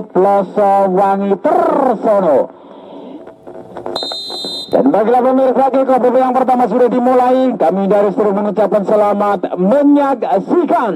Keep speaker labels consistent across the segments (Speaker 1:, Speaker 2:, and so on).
Speaker 1: Ploso Wangi tersono. Dan bagilah pemirsa, kickoff yang pertama sudah dimulai. Kami dari seluruh mengucapkan selamat menyaksikan.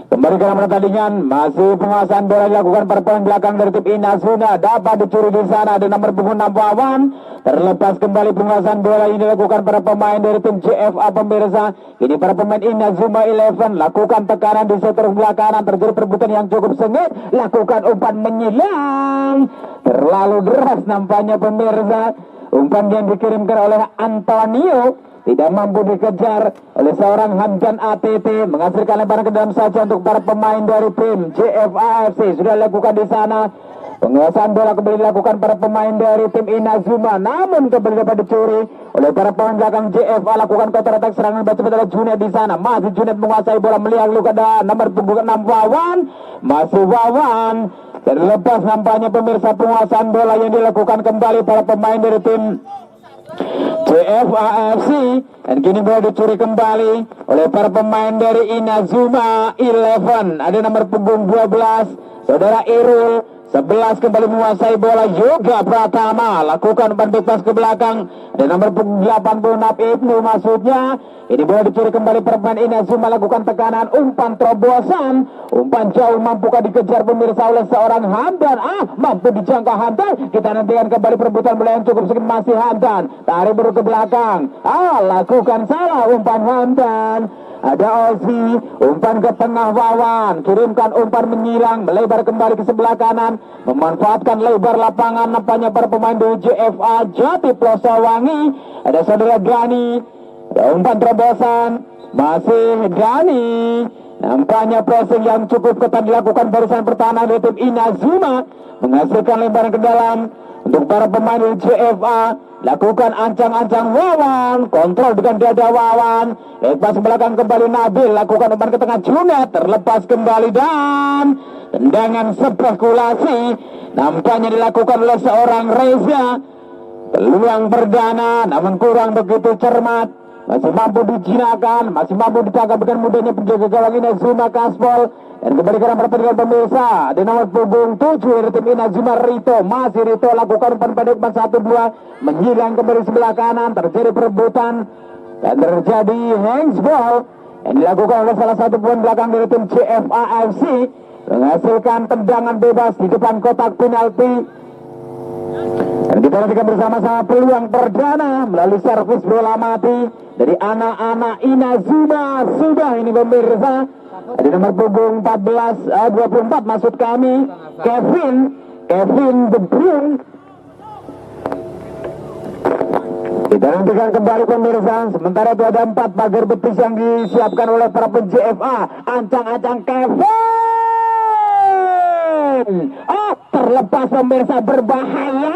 Speaker 1: Kembali ke dalam pertandingan, masih penguasaan bola dilakukan para pemain belakang dari tim Inazuma. Dapat dicuri di sana, ada nomor punggung 6 Wawan. Terlepas kembali penguasaan bola ini dilakukan para pemain dari tim JFA pemirsa. Ini para pemain Inazuma 11 lakukan tekanan di sektor sebelah kanan, terjadi perebutan yang cukup sengit. Lakukan umpan menyilang, terlalu deras nampaknya pemirsa. Umpan yang dikirimkan oleh Antonio tidak mampu dikejar oleh seorang Hamdan ATT, menghasilkan lemparan ke dalam saja untuk para pemain dari tim JFAFC. Sudah dilakukan di sana. Penguasaan bola kembali dilakukan para pemain dari tim Inazuma, namun kembali dapat dicuri oleh para pemain belakang JFA. Lakukan counter attack serangan cepat oleh Junet di sana. Masih Junet menguasai bola, melihat luka nomor punggung 6 Wawan. Masih Wawan. Terlepas nampaknya pemirsa penguasaan bola yang dilakukan kembali para pemain dari tim JFAFC, dan kini bola dicuri kembali oleh para pemain dari Inazuma 11. Ada nomor punggung 12 saudara Irul. 11 kembali menguasai bola, Yoga Pratama lakukan umpan bebas ke belakang. Dan nomor punggung 86 Ibnu maksudnya. Ini bola dicuri kembali pemain Inazuma, lakukan tekanan, umpan terobosan, umpan jauh, mampukah dikejar pemirsa oleh seorang Hamdan? Mampu dijangka Hamdan. Kita nantikan kembali perebutan bola yang cukup sedikit, masih Hamdan, tarik baru ke belakang. Lakukan salah umpan Hamdan. Ada Ozi, umpan ke tengah Wawan, kirimkan umpan menyilang, melebar kembali ke sebelah kanan, memanfaatkan lebar lapangan nampaknya para pemain dari JFA Jati Ploso Wangi. Ada saudara Gani, ada umpan terobosan, masih Gani. Nampaknya pressing yang cukup ketat dilakukan barisan pertahanan dari tim Inazuma, menghasilkan lebaran ke dalam untuk para pemain dari JFA. Lakukan ancang-ancang Wawan, kontrol dengan dada Wawan, lepas belakang kembali Nabil, lakukan umpan ke tengah Junet, terlepas kembali dan tendangan spekulasi nampaknya dilakukan oleh seorang Reza. Peluang perdana namun kurang begitu cermat, masih mampu dijinakan, masih mampu ditangkap dengan mudahnya penjaga gawang Inazuma Kaspol. Dan kembali ke dalam pertandingan pemirsa, di nomor punggung 7 dari tim Inazuma Rito. Masih Rito lakukan umpan pendek 1-2, menghilang kembali sebelah kanan, terjadi perebutan dan terjadi handsball yang dilakukan oleh salah satu pemain belakang dari tim JFAFC, menghasilkan tendangan bebas di depan kotak penalti. Dan kita nantikan bersama-sama peluang perdana melalui servis bola mati dari anak-anak Inazuma. Sudah ini pemirsa. Ada nomor punggung 24 maksud kami, Kevin De Bruyne. Kita nantikan kembali pemirsa. Sementara itu ada 4 pagar betis yang disiapkan oleh para JFA. Ancang-ancang Kevin. Terlepas pemirsa, berbahaya.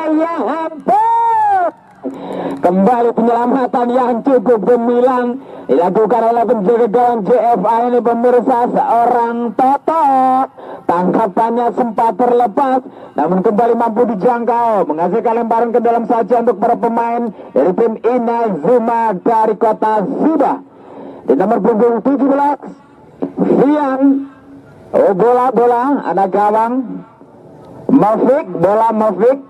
Speaker 1: Ya hampir. Kembali penyelamatan yang cukup gemilang dilakukan oleh penjaga gawang JFA ini pemirsa, seorang Toto. Tangkapannya sempat terlepas, namun kembali mampu dijangkau, menghasilkan lemparan ke dalam saja untuk para pemain dari tim Inazuma dari kota Ziba. Di nomor punggung 17 Fian. Bola anak gawang Mafik, bola Mafik.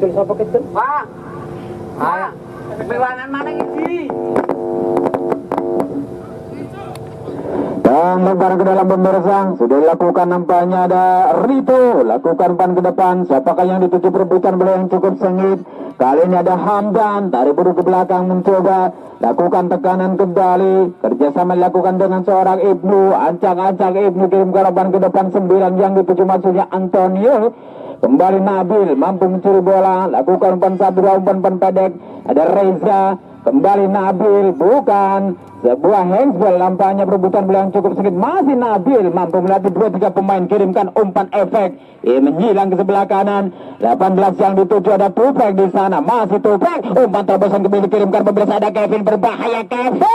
Speaker 1: Siapa kecil? Pak. Kebewanan mana ini? Dan lemparan ke dalam pemirsa sudah dilakukan, nampaknya ada Rito, lakukan pan ke depan. Siapakah yang dituju perebutan bola yang cukup sengit? Kali ini ada Hamdan, tarik buru ke belakang, mencoba lakukan tekanan kembali, kerjasama dilakukan dengan seorang Ibnu, ancang-ancang Ibnu kirimkan umpan ke depan 9 yang dituju maksudnya Antonio. Kembali Nabil, mampu mencuri bola, lakukan umpan 1-2, umpan pendek. Ada Reza, kembali Nabil, bukan sebuah handsball, nampaknya perebutan bola yang cukup sedikit. Masih Nabil, mampu melatih 2-3 pemain, kirimkan umpan efek. Menghilang ke sebelah kanan. 18 yang dituju, ada Tupek di sana, masih Tupek, umpan terobosan kembali dikirimkan pemirsa, ada Kevin, berbahaya Kevin.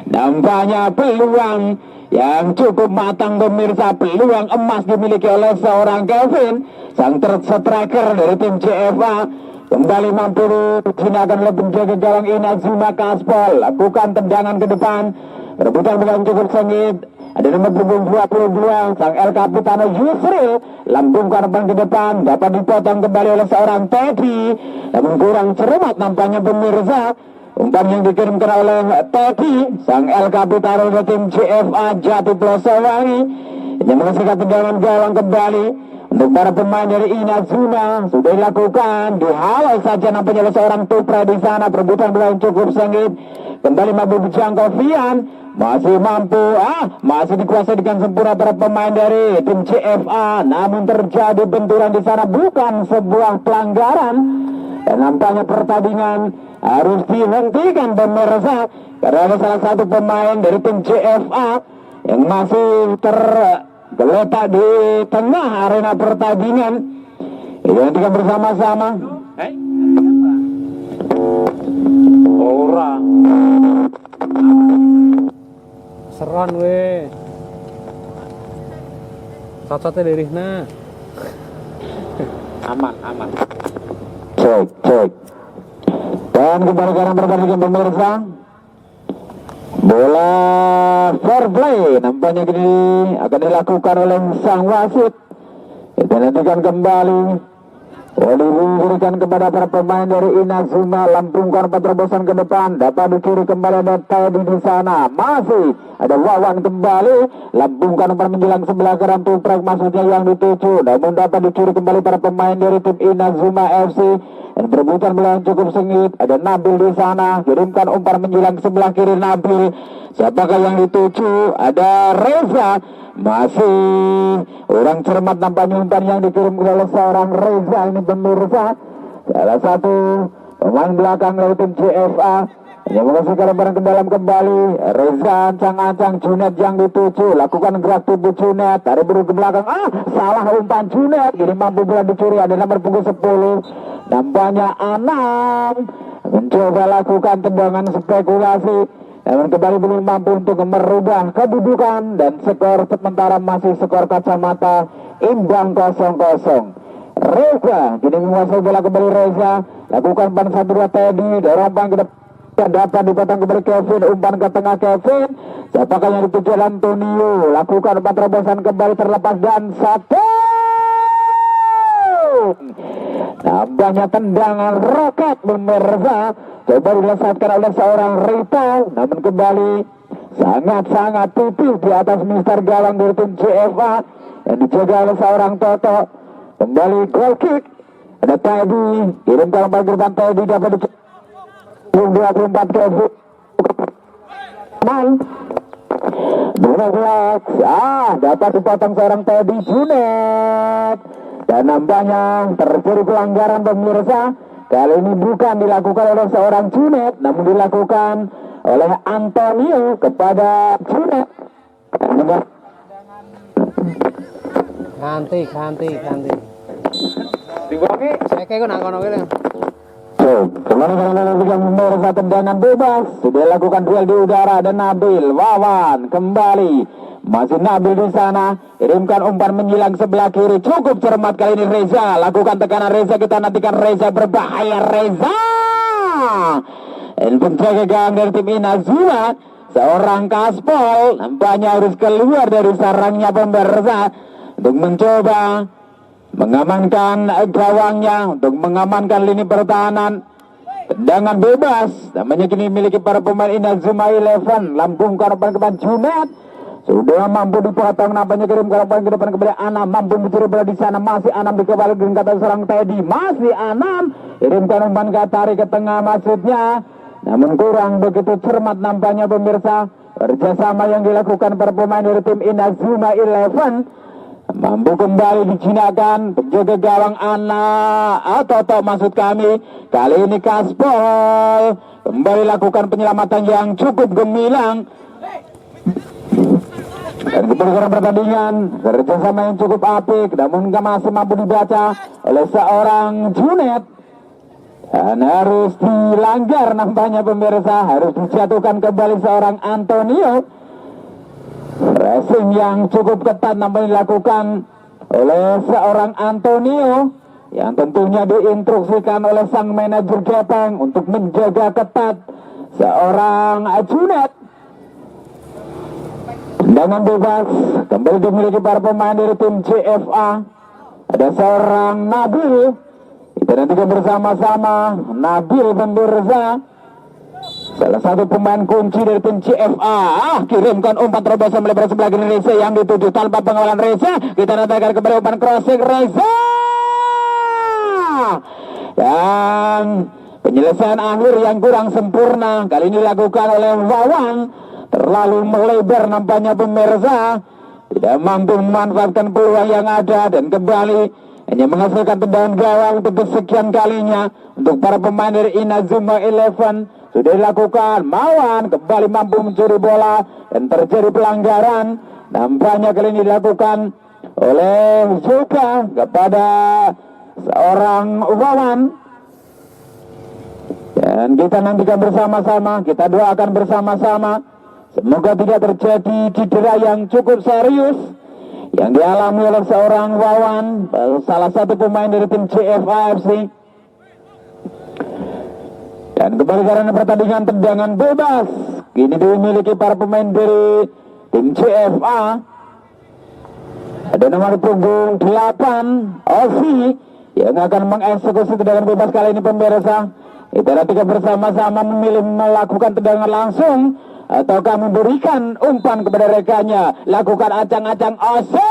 Speaker 1: Nampaknya peluang yang cukup matang pemirsa, peluang emas dimiliki oleh seorang Kevin, sang striker dari tim JFA. Kembali mampu digunakan oleh penjaga gawang Inazuma Kaspol. Lakukan tendangan ke depan. Rebutan bola cukup sengit. Ada nomor punggung 22 sang El Capitano Yusril. Lambungkan umpan ke depan. Dapat dipotong kembali oleh seorang Teddy. Namun kurang cermat nampaknya pemirsa. Umpan yang dikirimkan oleh Teddy sang El Capitano dari tim CFA Jati Plosowangi yang menghasilkan tendangan gawang kembali. Untuk para pemain dari Inazuma sudah dilakukan, dihalau saja nampaknya oleh seorang Tupra di sana. Perebutan bola yang cukup sengit. Kembali mampu dijangkau Vian, masih mampu, masih dikuasai dengan sempurna para pemain dari tim CFA. Namun terjadi benturan di sana, bukan sebuah pelanggaran. Dan nampaknya pertandingan harus dihentikan pemirsa, karena ada salah satu pemain dari tim CFA yang masih tergeletak di tengah arena pertandingan. Dihentikan bersama-sama. Ora
Speaker 2: seron we cocotnya lirihna aman
Speaker 1: cek dan kembali karena pertandingan pemirsa, bola fair play nampaknya kini akan dilakukan oleh sang wasit. Kita nantikan kembali. Diberikan kepada para pemain dari Inazuma. Lambungkan terobosan ke depan, dapat dicuri kembali ada Teddy di sana. Masih ada Wawan kembali, lambungkan umpan menjelang sebelah kanan Tuprak maksudnya yang dituju, namun dapat dicuri kembali para pemain dari tim Inazuma FC. Dan berebutan bola yang cukup sengit. Ada Nabil di sana, kirimkan umpan menjelang sebelah kiri Nabil. Siapakah yang dituju? Ada Reza. Masih orang cermat nampaknya umpan yang dikirim oleh seorang Reza ini pemirsa. Salah satu pemain belakang dari tim CFA yang mengasihkan barang ke dalam kembali. Reza ancang-ancang Junet yang dituju, lakukan gerak tubuh Junet, tarik buru ke belakang. Salah umpan Junet, ini mampu bola dicuri. Ada nomor punggung 10 nampaknya Anam mencoba lakukan tendangan spekulasi. Namun kembali belum mampu untuk merubah kedudukan dan skor sementara masih skor kacamata imbang 0-0. Reza kini menguasai bola kembali. Reza lakukan umpan 1-2 Teddy, dorong umpan ke depan, dapat dipotong kembali Kevin, umpan ke tengah Kevin. Siapakah yang dituju? Antonio, lakukan umpan terobosan kembali terlepas dan satu. Nampaknya tendangan roket pemirsa, coba dilesatkan oleh seorang Rita, namun kembali sangat-sangat tipis di atas mister gawang dari tim CFA yang dijaga oleh seorang Toto. Kembali goal kick, ada Teddy, kirimkan umpan ke depan. Teddy dapat dicuri 24 Kevin 12, dapat dipotong seorang Teddy Junet. Dan nampaknya terjadi pelanggaran pemirsa. Kali ini bukan dilakukan oleh seorang Junet, namun dilakukan oleh Antonio kepada Junet.
Speaker 2: kanti saya kayak nang kono kene
Speaker 1: Kemarin pemirsa tendangan bebas sudah lakukan duel di udara. Dan Nabil Wawan kembali. Masih Nabil di sana, kirimkan umpan menyilang sebelah kiri, cukup cermat kali ini Reza, lakukan tekanan Reza, kita nantikan Reza, berbahaya Reza. Dan penjaga gawang dari tim Inazuma, seorang Kaspol, nampaknya harus keluar dari sarangnya pemirsa untuk mencoba mengamankan gawangnya, untuk mengamankan lini pertahanan. Tendangan bebas, namanya kini miliki para pemain Inazuma 11, lambungkan umpan ke depan Junet. Sudah mampu dipotong, nampaknya kirim ke depan kembali Anam, mampu mencuri bola di sana. Masih Anam dikembali dengan kata seorang Teddy, masih Anam kirimkan umpan ke tarik ke tengah maksudnya, namun kurang begitu cermat nampaknya pemirsa. Kerjasama yang dilakukan para pemain dari tim Inazuma 11 mampu kembali dijinakan penjaga gawang Toto maksud kami. Kali ini Kaspol kembali lakukan penyelamatan yang cukup gemilang. Dan kebenaran pertandingan kerjasama yang cukup apik, namun masih mampu dibaca oleh seorang Junet. Dan harus dilanggar nampaknya pemirsa, harus dijatuhkan kembali seorang Antonio. Racing yang cukup ketat nampaknya dilakukan oleh seorang Antonio. yang tentunya diinstruksikan oleh sang manajer gepeng untuk menjaga ketat seorang Junet. Tendangan bebas kembali dimiliki para pemain dari tim CFA. Ada seorang Nabil, kita nantikan bersama-sama. Nabil pemirsa, salah satu pemain kunci dari tim CFA. Kirimkan umpan terobosan melebar sebelah kiri Reza yang dituju tanpa pengawalan Reza. Kita nantikan kembali umpan crossing Reza. Dan penyelesaian akhir yang kurang sempurna kali ini dilakukan oleh Wawan. Terlalu melebar nampaknya pemirsa, tidak mampu memanfaatkan peluang yang ada dan kembali hanya menghasilkan tendangan gawang untuk kesekian kalinya untuk para pemain dari Inazuma Eleven. Sudah dilakukan, Mawan kembali mampu mencuri bola dan terjadi pelanggaran. Nampaknya kali ini dilakukan oleh Yoga kepada seorang Wawan. Dan kita nantikan bersama-sama, kita doakan bersama-sama, semoga tidak terjadi cedera yang cukup serius yang dialami oleh seorang Wawan, salah satu pemain dari tim CFA FC. Dan kembali karena pertandingan tendangan bebas kini dimiliki para pemain dari tim CFA. Ada nomor punggung 8 Ovi yang akan mengeksekusi tendangan bebas kali ini pemirsa. Kita nantikan bersama-sama memilih melakukan tendangan langsung ataukah memberikan umpan kepada rekannya. Lakukan acang-acang Ovi.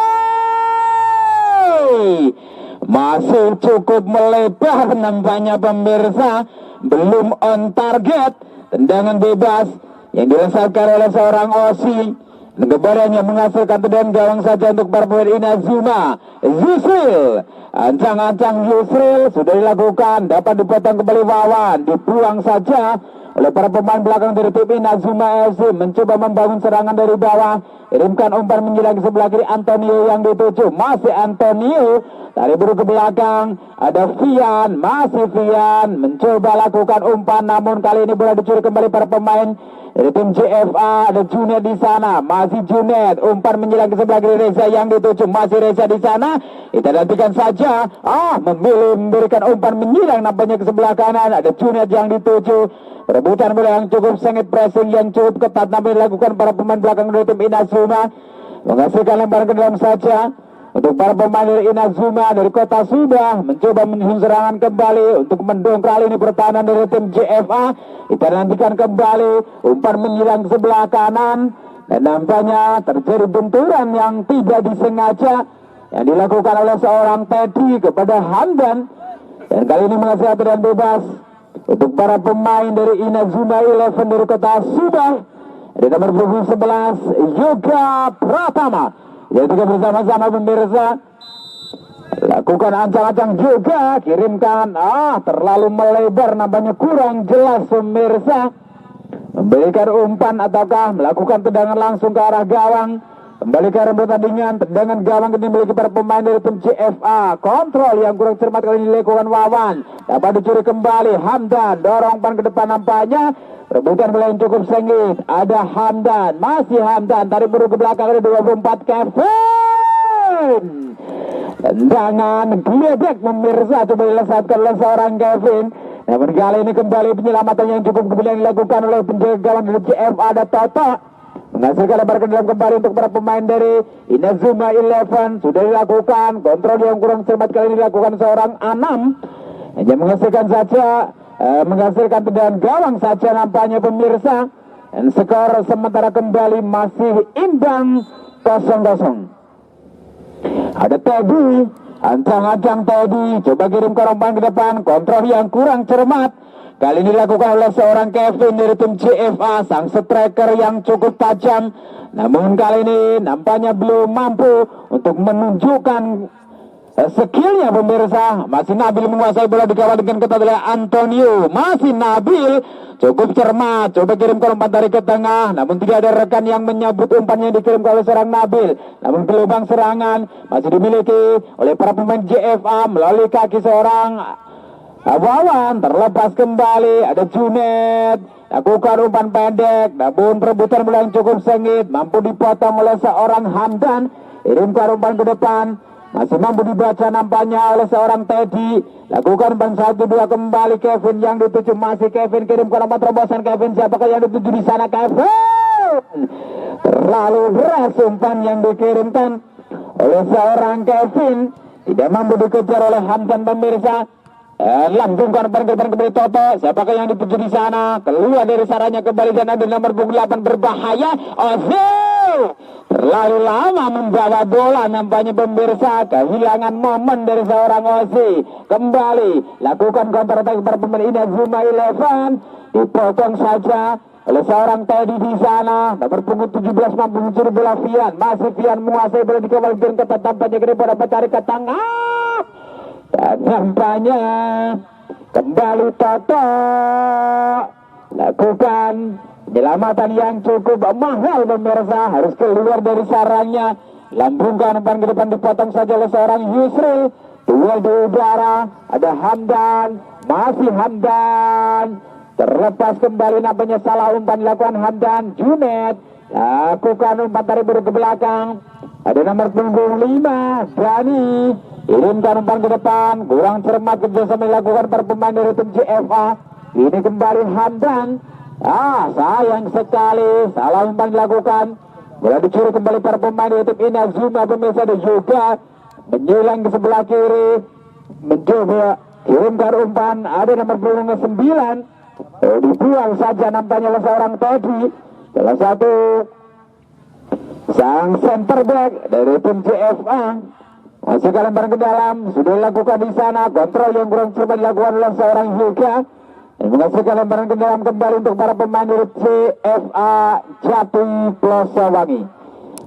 Speaker 1: Masih cukup melebar nampaknya pemirsa. Belum on target. Tendangan bebas yang dirasakan oleh seorang Osi. Kebarannya menghasilkan tendangan gawang saja untuk para pemain Inazuma. Yusril, ancang-ancang Yusril sudah dilakukan, dapat dipotong kembali Wawan, dibuang saja oleh para pemain belakang dari tim Inazuma FC. Mencoba membangun serangan dari bawah, kirimkan umpan menjelang ke sebelah kiri Antonio yang dituju. Masih Antonio, tarik buru ke belakang, ada Vian, masih Vian mencoba lakukan umpan, namun kali ini bola dicuri kembali para pemain dari tim CFA. Ada Junet di sana, masih Junet, umpan menjelang ke sebelah kiri Reza yang dituju, masih Reza di sana. Kita nantikan saja, memilih memberikan umpan menyilang nampaknya ke sebelah kanan. Ada Junet yang dituju, perebutan bola yang cukup sengit, pressing yang cukup ketat nampaknya dilakukan para pemain belakang dari tim Inazuma, menghasilkan lemparan ke dalam saja untuk para pemain dari Inazuma dari kota Subah, mencoba menyusun serangan kembali untuk mendongkrak ini pertahanan dari tim JFA. Kita nantikan kembali umpan menyilang ke sebelah kanan dan nampaknya terjadi benturan yang tidak disengaja yang dilakukan oleh seorang Teddy kepada Hamdan, dan kali ini menghasilkan tendangan bebas untuk para pemain dari Inazuma Eleven dari kota Subah. Di nomor punggung 11 Yoga Pratama. Jadi kita bersama-sama pemirsa lakukan ancang-ancang juga, kirimkan, terlalu melebar nampaknya kurang jelas pemirsa. Memberikan umpan ataukah melakukan tendangan langsung ke arah gawang. Kembali ke arah pertandingan, tendangan gawang ini dimiliki para pemain dari tim CFA. Kontrol yang kurang cermat kali ini dilakukan Wawan, dapat dicuri kembali Hamdan, dorong umpan ke depan nampaknya. Rebutan bola yang cukup sengit. Ada Hamdan, masih Hamdan, tarik buru ke belakang, ada 24 Kevin. Tendangan geledek pemirsa coba dilesatkan oleh seorang Kevin. Namun kali ini kembali penyelamatan yang cukup kemudian dilakukan oleh penjaga gawang dari CFA. Ada Toto menghasilkan lebar ke dalam kembali untuk para pemain dari Inazuma Eleven. Sudah dilakukan kontrol yang kurang cermat kali ini dilakukan seorang Anam, hanya menghasilkan saja menghasilkan tendangan gawang saja nampaknya pemirsa, dan skor sementara kembali masih imbang 0-0. Ada Teddy, ancang-ancang Teddy, coba kirim ke umpan ke depan, kontrol yang kurang cermat kali ini dilakukan oleh seorang Kevin dari tim CFA, sang striker yang cukup tajam, namun kali ini nampaknya belum mampu untuk menunjukkan skillnya pemirsa. Masih Nabil menguasai bola, dikawal dengan ketat oleh Antonio. Masih Nabil cukup cermat, coba kirim ke umpan dari ke tengah, namun tidak ada rekan yang menyambut umpannya dikirim oleh seorang Nabil. Namun peluang serangan masih dimiliki oleh para pemain JFA melalui kaki seorang Wawan. Terlepas kembali, ada Junet, lakukan umpan pendek, namun perebutan bola yang cukup sengit, mampu dipotong oleh seorang Hamdan. Kirimkan umpan ke depan, masih mampu dibaca nampaknya oleh seorang Teddy. Lakukan umpan 1-2 kembali Kevin yang dituju, masih Kevin kirim ke nomor terobosan Kevin, siapakah yang dituju di sana Kevin? Terlalu berat umpan yang dikirimkan oleh seorang Kevin, tidak mampu dikejar oleh Hamdan pemirsa. Lambungkan umpan ke depan kembali Toto, siapakah yang dituju di sana? Keluar dari saranya kembali dan ada nomor punggung 8 berbahaya Ozil. Terlalu lama membawa bola nampaknya pemirsa, kehilangan momen dari seorang Ozil. Kembali lakukan counter attack para pemain Inazuma Eleven, dipotong saja oleh seorang Teddy di sana. Nomor punggung 17 mampu mencuri bola Vian, masih Vian menguasai bola, dikawal Vian ketat tampaknya ke depan, dapat tarik ke tengah dan nampaknya kembali Toto lakukan penyelamatan yang cukup mahal pemirsa, harus keluar dari sarangnya. Lambungkan umpan ke depan, dipotong saja oleh seorang Yusril. Duel di udara, ada Hamdan, masih Hamdan, terlepas kembali nampaknya salah umpan dilakukan Hamdan. Junet lakukan umpan tarik buru ke belakang, ada nomor punggung 5 Dani, kirimkan umpan ke depan, kurang cermat kerjasama dilakukan para pemain dari tim JFA. Ini kembali Hamdan. Sayang sekali salah umpan dilakukan, bola dicuri kembali para pemain dari tim Inazuma pemirsa, dan juga menyilang ke sebelah kiri, mencoba kirimkan umpan, ada nomor punggung 9, dibuang saja nampaknya oleh seorang Teddy, salah satu sang center back dari tim JFA. Masih kalian bareng ke dalam, sudah dilakukan di sana, kontrol yang kurang coba dilakukan oleh seorang Yuka. Menghasilkan lemparan ke dalam kembali untuk para pemain dari CFA Jati Plosawangi.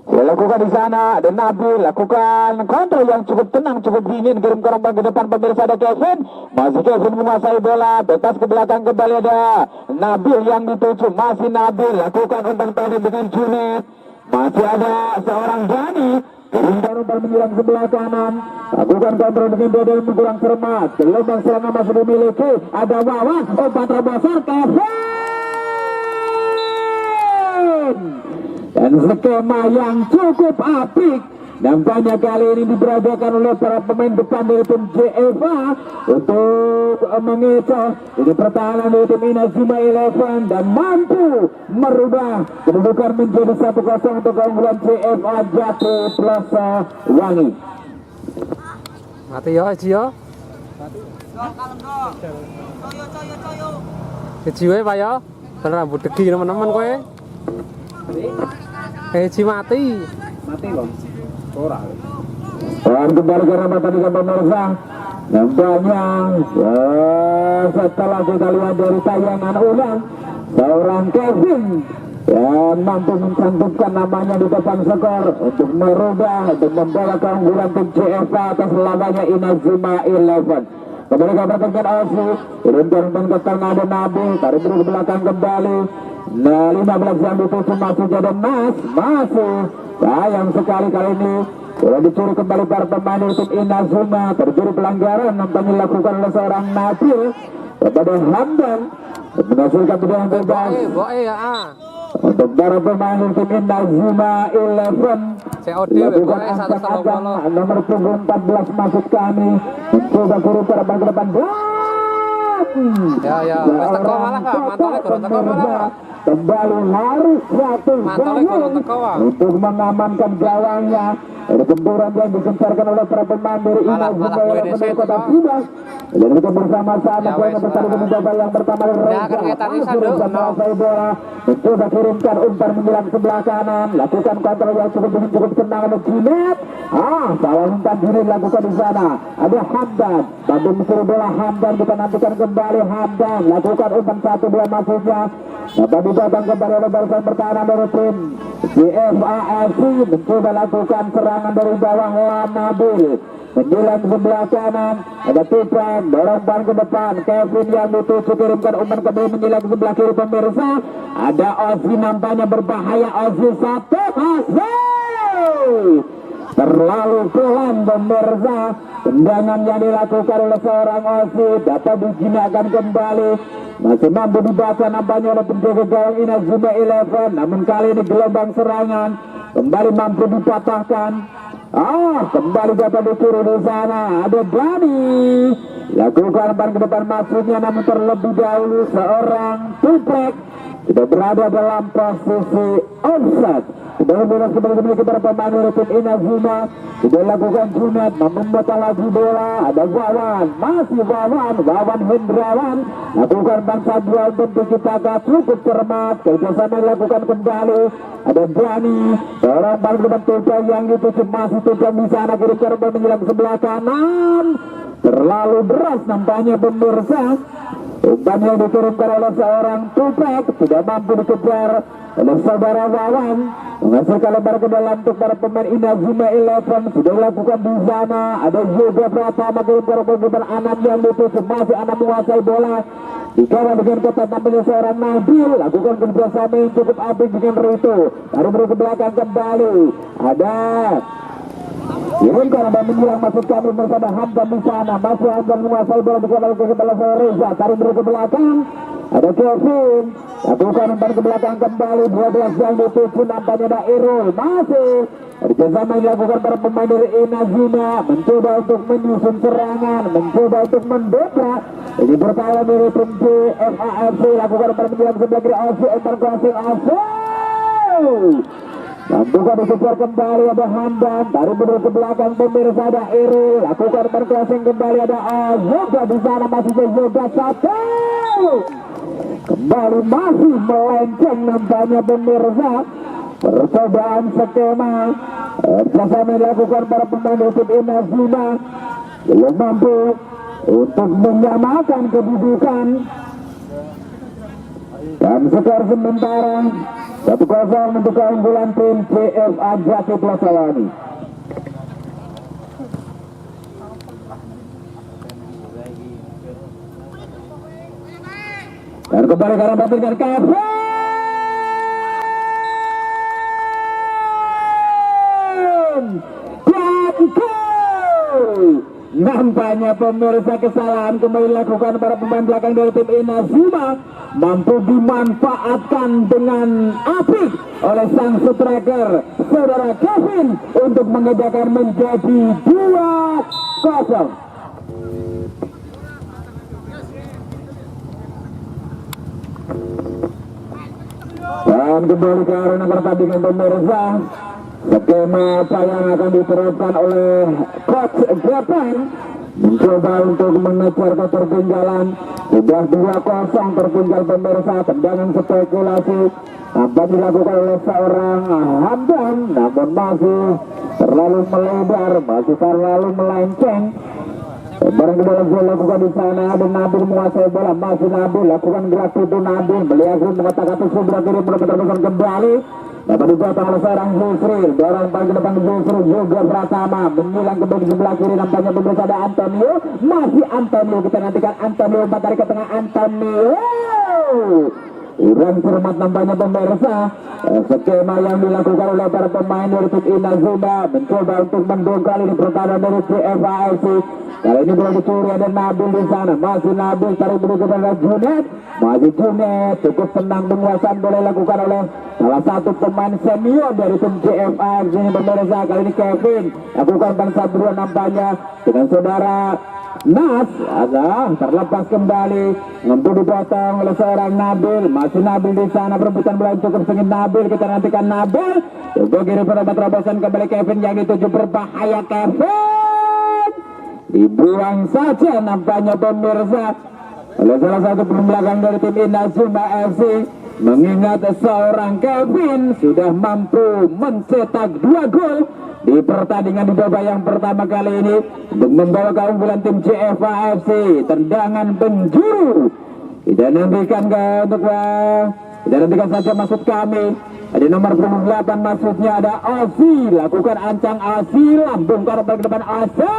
Speaker 1: Sudah lakukan di sana, ada Nabil, lakukan kontrol yang cukup tenang, cukup dingin, kirim ke umpan ke depan pemirsa, ada Kevin, masih Kevin menguasai bola, bebas ke belakang kembali ada Nabil yang dituju, masih Nabil, lakukan umpan tadi dengan Junet, masih ada seorang Dani, kirimkan umpan menyerang sebelah kanan, lakukan kontrol dengan Dodol kurang cermat, gelombang serangan masih dimiliki, ada Wawan, umpan terbesar Kevin, dan skema yang cukup apik nampaknya kali ini diberadakan oleh para pemain depan dari tim JFA untuk mengecoh ini pertahanan dari tim Inazuma Eleven dan mampu merubah kedudukan menjadi 1-0 untuk keunggulan JFA Jati Plaza Wangi.
Speaker 2: Mati ya, Eji ya. Eji wae Pak ya. Ben rambut degi teman-teman kowe. Eji mati.
Speaker 3: Mati loh. Ora.
Speaker 1: Dan kembali ke ramah tadi pemirsa, nampaknya setelah kita lihat dari tayangan ulang, seorang Kevin yang mampu mencantumkan namanya di depan skor untuk merubah, untuk membawa keunggulan tim CFA atas lawannya Inazuma Eleven. Kembali ke pertandingan Osi, kirimkan ke tengah ada Nabi, tarik ke belakang kembali. Nah, 15 yang dituju masih jadi masih sayang sekali kali ini. Bola dicuri kembali para pemain tim Inazuma, terjadi pelanggaran nampaknya dilakukan oleh seorang Nabil kepada Hamdan menghasilkan tendangan bebas untuk para pemain tim Inazuma Eleven. Lakukan angkat-angkat nomor punggung 14 masuk kami mencoba kurung ke depan
Speaker 2: Ya, wes teko malah Pak, mantole kurang teko malah Pak.
Speaker 1: Kembali harus satu untuk mengamankan gawangnya dari benturan yang digencarkan oleh para pemain dari Inazuma Eleven Kota Subang. Dan kita bersama-sama poin bersama mencoba yang pertama menguasai bola, mencoba kirimkan umpan menyerang sebelah kanan, lakukan kontrol yang cukup tenang oleh Junet. Salah umpan Junet lakukan di sana. Ada Hamdan, bantu mencuri bola Hamdan, kita nantikan kembali Hamdan, lakukan umpan 1-2 masuknya. Dapat didatang kembali oleh barisan pertahanan dari tim JFAFC, mencoba lakukan serangan dari bawah Nabil, menjelang sebelah kanan, ada Tipran, dorong umpan ke depan, Kevin yang dituju kirimkan umpan kembali menjelang sebelah kiri pemirsa, ada Ozzy nampaknya berbahaya, Ozzy satu terlalu pelan pemirsa, tendangan yang dilakukan oleh seorang Ozzy dapat dijinakkan kembali, masih mampu dibaca nampaknya oleh penjaga gawang Inazuma Eleven, namun kali ini gelombang serangan kembali mampu dipatahkan Kembali dapat dicuri di sana. Ada Dani. Lakukan umpan ke depan maksudnya, namun terlebih dahulu seorang Tuprek sudah berada dalam posisi offside. Sudah bebas kembali kepada pemain dari tim Inazuma. Sudah lakukan Junet, membatal lagi bola. Ada Wawan, masih Wawan Hendrawan. Lakukan bangsa dua bentuk kita cukup cermat. Kerjasama dilakukan kembali. Ada Dani, seorang paling depan Tuprek yang itu masih Tuprek di sana. Kiri korban menyerang sebelah kanan. Terlalu deras nampaknya pemirsa. Umpan yang dikirimkan oleh seorang Tuprek tidak mampu dikejar oleh saudara Wawan, menghasilkan lebar ke dalam untuk para pemain Inazuma 11. Sudah dilakukan di sana. Ada Yoga Pratama kirimkan umpan Anam yang ditusuk, masih Anam menguasai bola. Dikawal dengan ketat tampilnya seorang Nabil. Lakukan kerjasama yang cukup apik dengan Rito. Baru ke belakang kembali. Ada Kirimkan dan menyilang masuk kami bersama Hamdan di sana. Masih Hamdan menguasai bola dikawal ke kepala Reza. Tarik ke belakang. Ada Kevin. Lakukan umpan ke belakang kembali. 12 yang dituju nampaknya ada Irul. Masih kerjasama yang dilakukan para pemain dari Inazuma. Mencoba untuk menyusun serangan. Mencoba untuk mendobrak. Ini bertahan dari tim FAFC. Lakukan umpan menyilang sebelah kiri Osi. Umpan crossing Osi. Lakukan dikejar kembali ada Hamdan. Baru mundur ke belakang pemirsa ada Irul. Lakukan umpan crossing kembali ada Yoga di sana. Masih Yoga satu. Kembali masih melenceng nampaknya pemirsa. Percobaan skema bersama dilakukan para pemain tim Inazuma. Belum mampu untuk menyamakan kedudukan. Dan skor sementara 1-0 untuk keunggulan tim CFA Jati Plasawani. Dan kembali karena batirkan Kevin. Nampaknya pemirsa kesalahan kembali dilakukan para pemain belakang dari tim Inazuma. Mampu dimanfaatkan dengan apik oleh sang striker saudara Kevin untuk mengejakan menjadi 2-0. Dan kembali ke arena pertandingan pemirsa. Skema apa yang akan diterapkan oleh Coach Jepang mencoba untuk mengejar ketertinggalan. Sudah 2-0 tertinggal pemirsa. Tendangan spekulasi apa dilakukan oleh seorang Hamdan, namun masih terlalu melebar, masih terlalu melenceng. Barang ke dalam bola lakukan di sana. Ada Nabil menguasai bola, masih Nabil lakukan gerak itu Nabil melihat mengatakan sebelah kiri benar-benar kembali. Dapat dipotong oleh seorang Zulfril. Dorong paling ke depan Zulfril juga Pratama menyilang kembali sebelah kiri. Nampaknya pemirsa ada Antonio. Masih Antonio. Kita nantikan Antonio. Empat tarik ke tengah Antonio. Kurang cermat nampaknya pemirsa. Skema yang dilakukan oleh para pemain dari tim Inazuma mencoba untuk mendongkrak ini pertahanan dari CFAFC. Kali ini bola dicuri, ada Nabil di sana. Masih Nabil tarik berikut kepada Junet. Masih Junet cukup tenang penguasaan bola dilakukan oleh salah satu pemain senior dari tim CFAFC ini pemirsa. Kali ini Kevin lakukan bangsa berdua nampaknya dengan saudara Nas. Terlepas kembali untuk dipotong oleh seorang Nabil. Masih Nabil di sana perebutan bola cukup sengit Nabil. Kita nantikan Nabil. Coba kiri terobosan kembali Kevin yang dituju berbahaya Kevin. Dibuang saja nampaknya pemirsa oleh salah satu pembelakang dari tim Inazuma FC. Mengingat seorang Kevin sudah mampu mencetak 2 gol di pertandingan di babak yang pertama kali ini untuk membawa keunggulan tim CFAFC. Tendangan penjuru kita nantikan kita nantikan saja maksud kami. Ada nomor 28 maksudnya ada Osi. Lakukan ancang Osi, lambung korban ke depan Osi.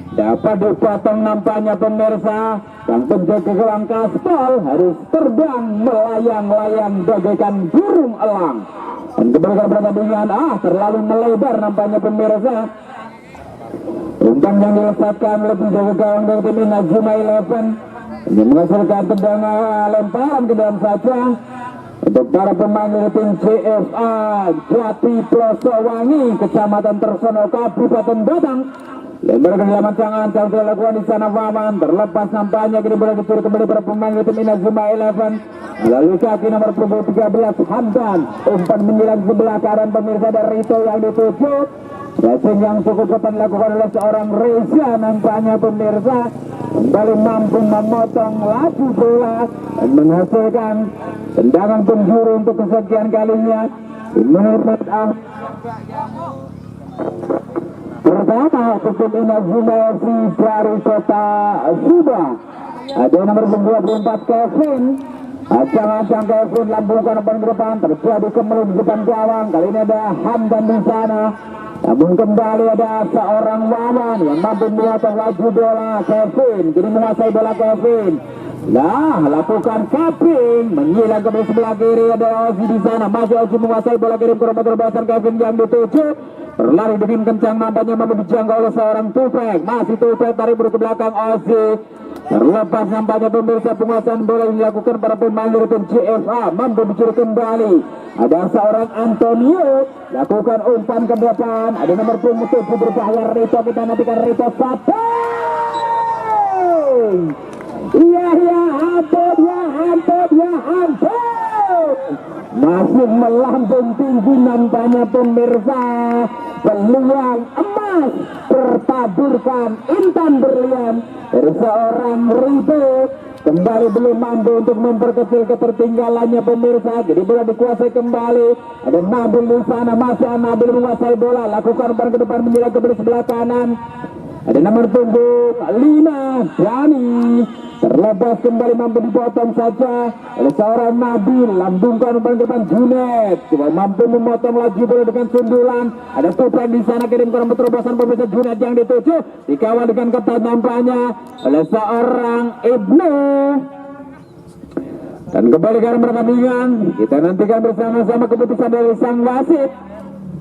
Speaker 1: Dapat dipotong nampaknya pemirsa. Sang penjaga gawang Kaspol harus terbang melayang-layang bagaikan burung elang. Dan kembali ke pertandingan terlalu melebar nampaknya pemirsa. Umpan yang dilesatkan oleh penjaga gawang dari tim Inazuma 11 ini menghasilkan tendangan lemparan ke dalam saja. untuk para pemain dari tim CFA Jati Plosowangi, Kecamatan Tersono, Kabupaten Batang. Lembar kedalaman ancang telah dilakukan di sana Wawan, terlepas nampaknya kini bola dicuri kembali para pemain dari tim Inazuma 11 melalui kaki nomor punggung 13 Hamdan. Umpan menyilang sebelah kanan pemirsa dari Rito yang dituju. Racing yang cukup ketat dilakukan oleh seorang Reza, nampaknya pemirsa kembali mampu memotong laju bola dan menghasilkan tendangan penjuru untuk kesekian kalinya di menit pertama untuk Inazuma FC dari kota Subang. Ada nomor 24 Kevin. Acang-acang Kevin lambungkan depan ke depan, terjadi kemelut di depan gawang. Kali ini ada Hamdan di sana. Namun kembali ada seorang Wawan yang mampu memotong laju bola Kevin. Kini menguasai bola Kevin. Nah, lakukan cupping, menyilang ke sebelah kiri, ada Ozi di sana. Masih Ozi menguasai bola kirim ke rumah terbasan Kevin yang dituju. Berlari dengan kencang, nampaknya mampu dijangkau oleh seorang Tupek. Masih Tupek tarik ke belakang Ozi. Terlepas nampaknya pemirsa penguasaan bola yang dilakukan para pemain dari tim CFA mampu dicuri kembali. Ada seorang Antonio lakukan umpan ke depan. Ada nomor punggung 7 berbahaya Rito, kita nantikan Rito satu. Iya, ampun. Masih melambung tinggi nampaknya pemirsa. Peluang emas tertaburkan intan berlian dari seorang Rito. Kembali belum mampu untuk memperkecil ketertinggalannya pemirsa. Jadi bola dikuasai kembali. Ada Nabil di sana, masih Nabil menguasai bola. Lakukan umpan ke depan menjelang ke sebelah kanan. Ada nomor punggung 5 Dani. Terlepas kembali mampu dipotong saja oleh seorang Nabil. Lambungkan umpan ke depan Junet. Coba mampu memotong laju bola dengan sundulan. Ada Tupek di sana kirim ke terobosan pemirsa. Junet yang dituju dikawal dengan ketat nampaknya oleh seorang Ibnu. Dan kembali ke pertandingan, kita nantikan bersama-sama keputusan dari sang wasit.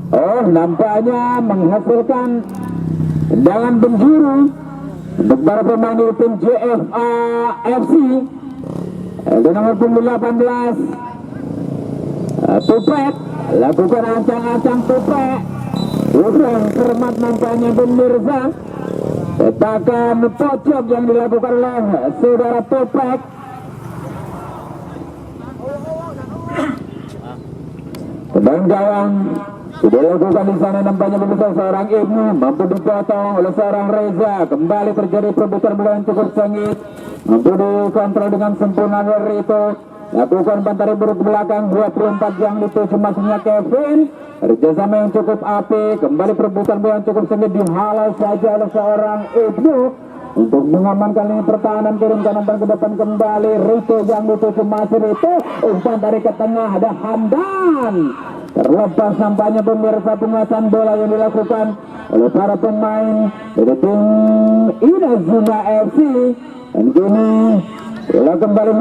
Speaker 1: Oh, nampaknya menghasilkan tendangan penjuru untuk para pemain dari tim JFA FC. Ada nomor punggung 18 Tupek, lakukan ancang-ancang Tupek. Kurang cermat nampaknya pemirsa. Tetakan pojok yang dilakukan oleh saudara Tupek. Tendang gawang sudah dilakukan di sana nampaknya pemirsa. Seorang Ibnu mampu dipotong oleh seorang Reza. Kembali terjadi perebutan bola yang cukup sengit, mampu dikontrol dengan sempurna dari Rito. Lakukan bantaran buruk belakang 24 yang dituju masuknya Kevin. Kerjasama yang cukup apik. Kembali perebutan bola yang cukup sengit dihalau saja oleh seorang Ibnu untuk mengamankan lini pertahanan. Kirimkan umpan ke depan kembali Rito yang dituju masih Rito. Umpan dari ke tengah ada Hamdan. Terlepas nampaknya pemirsa penguasaan bola yang dilakukan oleh para pemain dari tim Inazuma FC. Dan kini bola kembali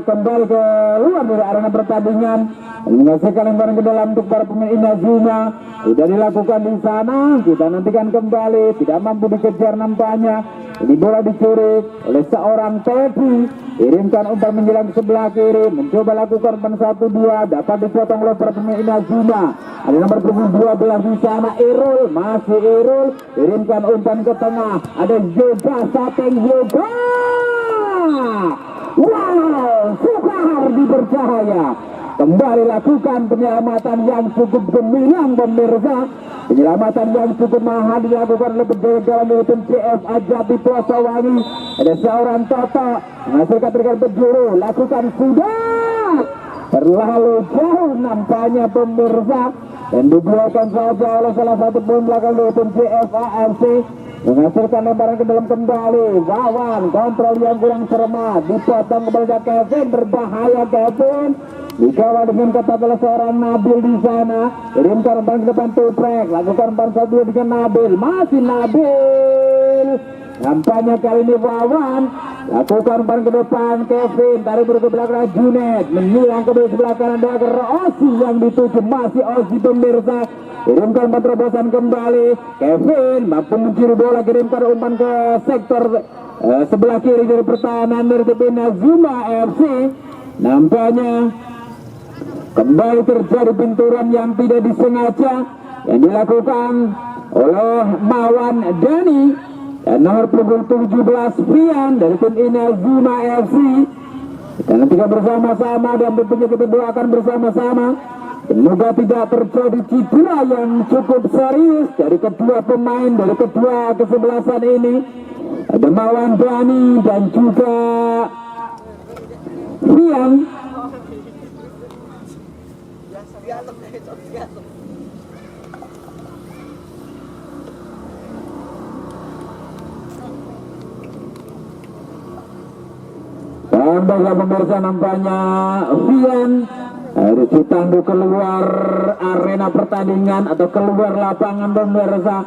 Speaker 1: kembali ke luar dari arena pertandingan dan menghasilkan lemparan ke dalam untuk para pemain Inazuma. Sudah dilakukan di sana, kita nantikan kembali, tidak mampu dikejar nampaknya. Ini bola dicuri oleh seorang Teddy. Kirimkan umpan menjelang ke sebelah kiri, mencoba lakukan umpan 1-2, dapat dipotong oleh para pemain Inazuma. Ada nomor punggung 12 di sana, Irul, masih Irul. Kirimkan umpan ke tengah, ada Yoga, Sateng Yoga. Wow, Sukar dipercaya. Kembali lakukan penyelamatan yang cukup gemilang pemirsa. Penyelamatan yang cukup mahal dilakukan oleh penjaga gawang dari tim CFA Jati Plosowangi. Ada seorang Toto menghasilkan terikat penjuru. Lakukan sudah terlalu jauh nampaknya pemirsa. Dan dibuatkan saja oleh salah satu pemain belakang dari tim CFA FC. Menghasilkan lemparan ke dalam kembali. Wawan kontrol yang kurang cermat. Dipotong kepada Kevin. Berbahaya Kevin. Dikawal dengan ketat oleh seorang Nabil di sana. Kirimkan umpan ke depan Tupek. Lakukan umpan 1-2 dengan Nabil. Masih Nabil. Nampaknya kali ini Wawan. Lakukan umpan ke depan Kevin. Tarik ke belakang Junet. Menyilang ke sebelah kanan dari Ozi yang dituju. Masih Ozi pemirsa. Kirimkan umpan terobosan kembali. Kevin mampu mencuri bola. Kirimkan umpan ke sektor sebelah kiri dari pertahanan dari tim Inazuma FC. Nampaknya Kembali terjadi benturan yang tidak disengaja yang dilakukan oleh Mawan Dani dan nomor punggung 17 Fian dari tim Inazuma FC. Kita nantikan bersama-sama dan tentunya kita doakan bersama-sama semoga tidak terjadi cedera yang cukup serius dari kedua pemain dari kedua kesebelasan ini. Ada Mawan Dani dan juga Fian. Dan bagi pemirsa nampaknya Fian harus ditandu keluar arena pertandingan atau keluar lapangan pemirsa.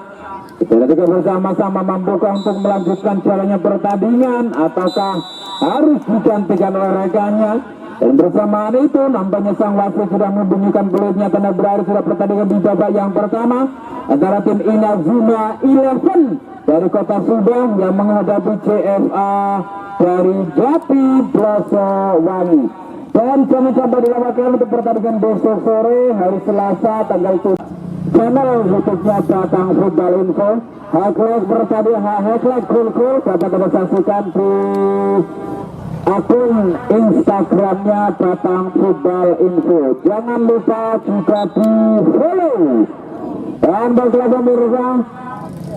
Speaker 1: Kita nanti bersama-sama mampukah untuk melanjutkan jalannya pertandingan ataukah harus digantikan oleh rekannya. Dan bersamaan itu nampaknya sang wasit sudah membunyikan peluitnya tanda berakhir sudah pertandingan di babak yang pertama antara tim Inazuma 11 dari Kota Subang yang menghadapi CFA dari Jati Plosowangi. Dan jangan sampai dilewatkan untuk pertandingan besok sore hari Selasa tanggal 7. Channel YouTube-nya Batang Football Info. Highlight pertandingan highlight gol dapat Anda saksikan di akun Instagramnya Batang Football Info. Jangan lupa juga di follow. Dan baiklah pemirsa,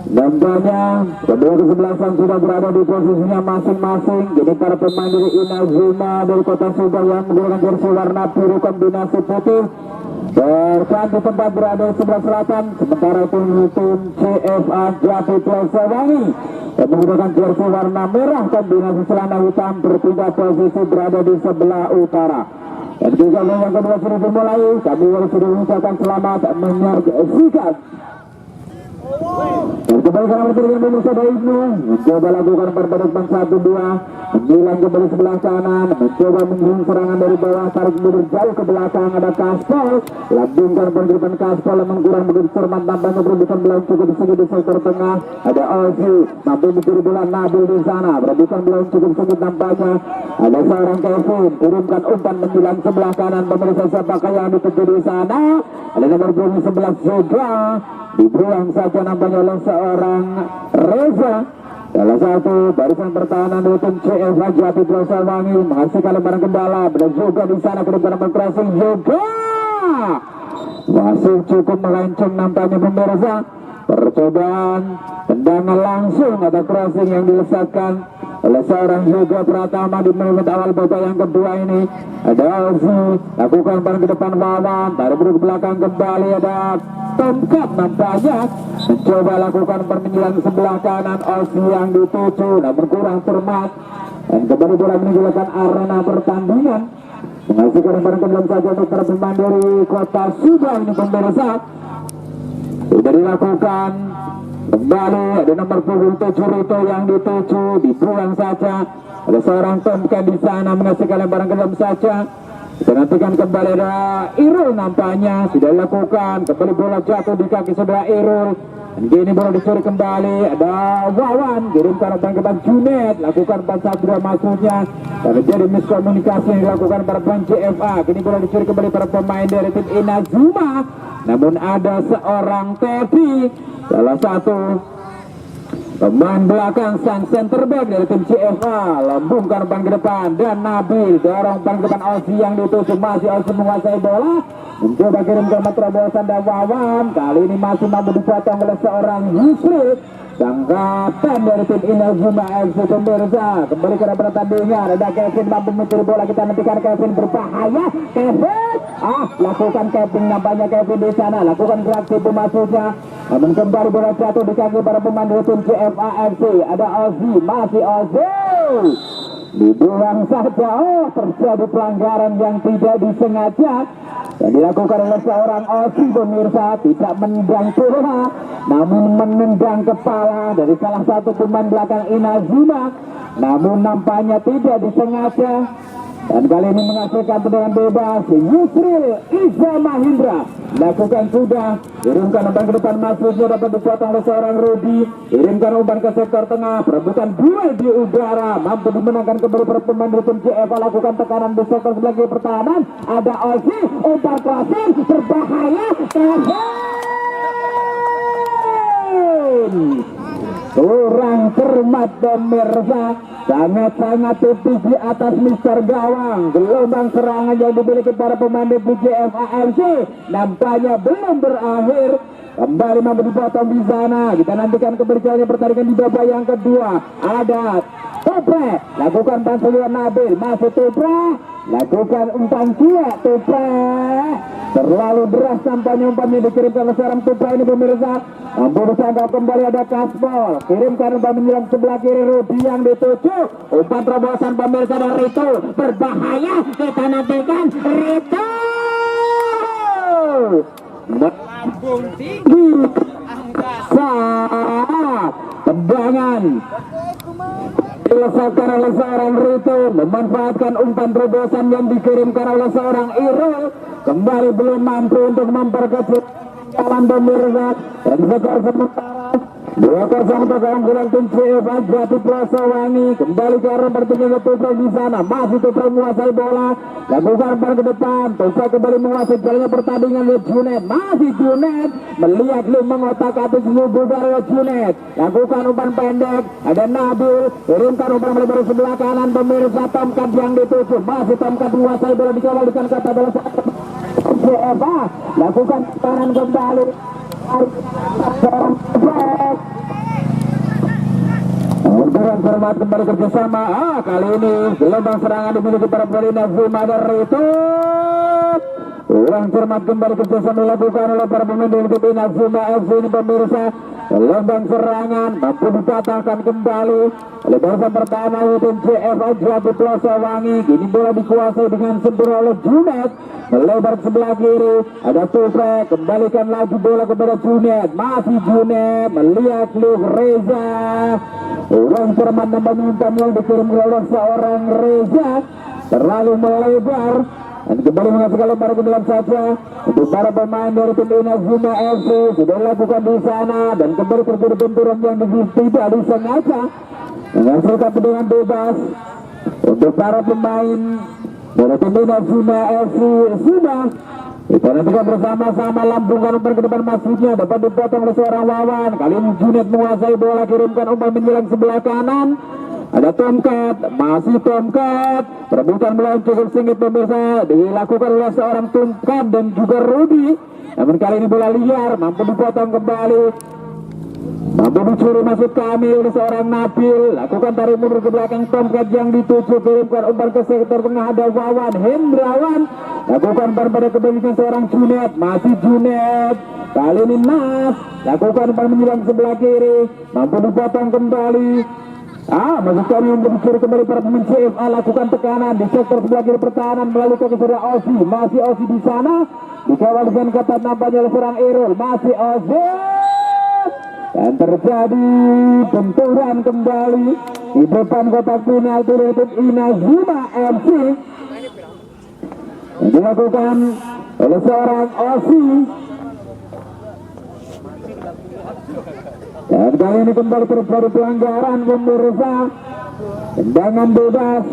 Speaker 1: nampaknya kedua kesebelasan sudah berada di posisinya masing-masing. Jadi para pemain dari Inazuma dari Kota Subang yang menggunakan jersey warna biru kombinasi putih berkan di tempat berada di sebelah selatan, sementara tim CFA Jati Plosowangi yang menggunakan jersey warna merah kombinasi celana hitam berpindah posisi berada di sebelah utara. Dan juga yang kedua sudah dimulai, kami sudah mengucapkan selamat menyaksikan. Dan kembali ke nomor 3 pemirsa Ibnu mencoba lakukan perbaikan 1-2, menyilang kembali sebelah kanan, mencoba menghubung serangan dari bawah, tarik mundur jauh ke belakang, ada Kaspol, lambungkan penerimaan Kaspol yang kurang begitu cermat, nampaknya perebutan bola cukup sengit di sektor tengah, ada Ozi mampu mencuri bola Nabil di sana, perebutan bola cukup sengit nampaknya, ada seorang Kevin, kirimkan umpan menyilang sebelah kanan, pemirsa siapakah yang dituju di sana, ada nomor 11 juga dibuang saja nampaknya oleh seorang Reza. Salah satu barisan pertahanan dari tim CFA Jati Plosowangi menghasilkan lebaran kendala, dan juga di sana ke depan crossing juga masih cukup melenceng nampaknya pemirsa. Percobaan tendangan langsung atau crossing yang dilesatkan oleh seorang juga Pratama di menit awal babak yang kedua ini. Ada Ozi lakukan ban ke depan Wawan, tarik ke belakang kembali, ada Tomcat nampaknya mencoba lakukan permenyilan sebelah kanan Ozi yang dituju namun kurang cermat, dan kembali bola meninggalkan arena pertandingan menghasilkan lebaran kedua saja untuk para pemain dari Kota Subang ini pemirsa. Sudah dilakukan kembali, ada nomor punggung 7 Rito yang dituju, dibuang saja. Ada seorang Tomcat di sana menghasilkan lebaran kedua saja. Kita nantikan kembali ada Irul nampaknya sudah dilakukan, kembali bola jatuh di kaki saudara Irul. Dan kini bola dicuri kembali, ada Wawan kirimkan umpan ke Junet, lakukan 4-1 maksudnya, dan terjadi miskomunikasi yang dilakukan para pemain CFA. Kini bola dicuri kembali para pemain dari tim Inazuma, namun ada seorang Teddy, salah satu pemain belakang sang center back dari tim CFA, lambungkan umpan ke depan, dan Nabil dorong umpan ke depan Ozi yang ditutup, masih Ozi menguasai bola, mencoba kirimkan terobosan dan Wawan, kali ini masih mampu dipotong oleh seorang Yusril, sang kapten dari tim Inazuma FC pemirsa. Kembali ke pertandingan, ada Kevin mampu mencuri bola, kita nantikan Kevin berbahaya, Kevin lakukan Kevin, nampaknya Kevin di sana lakukan reaksi pemasuknya, namun kembali bola jatuh di kaki para pemain dari tim CFA FC. Ada Ozi, masih Ozi dibuang saja. Terjadi pelanggaran yang tidak disengaja yang dilakukan oleh seorang Ozi pemirsa, tidak menendang bola namun menendang kepala dari salah satu pemain belakang Inazuma, namun nampaknya tidak disengaja. Dan kali ini menghasilkan tendangan bebas Yusril Iza Mahindra. Lakukan sudah, kirimkan umpan ke depan, masuknya dapat dipotong oleh seorang Rudi. Kirimkan umpan ke sektor tengah, perebutan duel di udara, mampu dimenangkan kembali para pemain dari tim CFA. Lakukan tekanan di sektor sebelah kiri pertahanan, ada Osi, umpan crossing berbahaya, kurang cermat pemirsa, sangat-sangat tipis di atas Mister Gawang. Gelombang serangan yang dimiliki para pemain di JFA FC nampaknya belum berakhir. Kembali mampu dipotong di sana. Kita nantikan keberjalanan pertandingan di babak yang kedua. Ada Topre, lakukan bantuan Nabil, masih Topre, lakukan umpan kuat Topre. Terlalu deras tampaknya umpannya dikirimkan oleh seorang Topre ini pemirsa. Mampu disangkap kembali, ada Kaspol, kirimkan umpan menjelang sebelah kiri, Rudi yang dituju. Umpan terobosan pemirsa dari Rito, berbahaya, kita nantikan Rito.
Speaker 4: Lambung tinggi,
Speaker 1: tendangan dilesakan oleh seorang Rito, memanfaatkan umpan terobosan yang dikirimkan oleh seorang Irul. Kembali belum mampu untuk memperkecil jalan pemirsa, dan skor sementara 2-0 untuk keunggulan tim CFA Jati Plaza Wangi. Kembali ke arah pertandingan Tupra di sana, masih Tupra menguasai bola, lakukan umpan ke depan, Tupra kembali menguasai jalannya pertandingan. Junet, masih Junet melihat lu mengotak-atik seluruh dari Junet, lakukan umpan pendek, ada Nabil, kirimkan umpan melebar sebelah kanan pemirsa. Tomcat yang dituju, masih Tomcat menguasai bola, dikawal dengan kata bola CFA, lakukan kanan kembali. Untuk hormat kembali kerjasama. Kali ini gelombang serangan dimiliki para pemain Zuma dan Rito. Kurang cermat kembali kerjasama dilakukan oleh para pemain dari tim Zuma FC ini pemirsa. Gelombang serangan mampu dipatahkan kembali oleh barisan pertahanan tim CFA Jati Plaza Wangi. Kini bola dikuasai dengan sempurna oleh Junet, melebar sebelah kiri, ada Tupre, kembalikan lagi bola kepada Junet, masih Junet melihat Luke Reza. Kurang cermat nampaknya umpan yang dikirim oleh seorang Reza terlalu melebar, dan kembali menghasilkan lemparan ke dalam saja untuk para pemain dari tim Inazuma FC. Sudah dilakukan di sana dan kembali terjadi benturan yang tidak disengaja, menghasilkan tendangan bebas untuk para pemain dari tim Inazuma FC. Sudah kita nantikan bersama-sama, lambungkan umpan ke depan, masuknya dapat dipotong oleh seorang Wawan. Kali ini Junet menguasai bola, kirimkan umpan menjelang sebelah kanan, ada Tomcat, masih Tomcat, perebutan bola cukup singkat pemirsa, dilakukan oleh seorang Tomcat dan juga Rudi. Namun kali ini bola liar, mampu dipotong kembali, mampu dicuri masuk kami oleh seorang Nabil, lakukan tarik mundur ke belakang. Tomcat yang dituju, kirimkan umpan ke sektor tengah, ada Wawan Hendrawan, lakukan umpan pada kebalikan seorang Junet, masih Junet. Kali ini Nas, lakukan umpan menjelang sebelah kiri, mampu dipotong kembali. Masuk kami untuk dicuri kembali para pemain CFA, lakukan tekanan di sektor sebelah kiri pertahanan melalui ke seorang Osi, masih Osi di sana, dikawal dengan ketat nampaknya oleh seorang Irul, masih Osi. Dan terjadi benturan kembali di depan kotak penalti dari tim Inazuma FC yang dilakukan oleh seorang Osi. Dan kali ini kembali terjadi pelanggaran pemirsa, tendangan bebas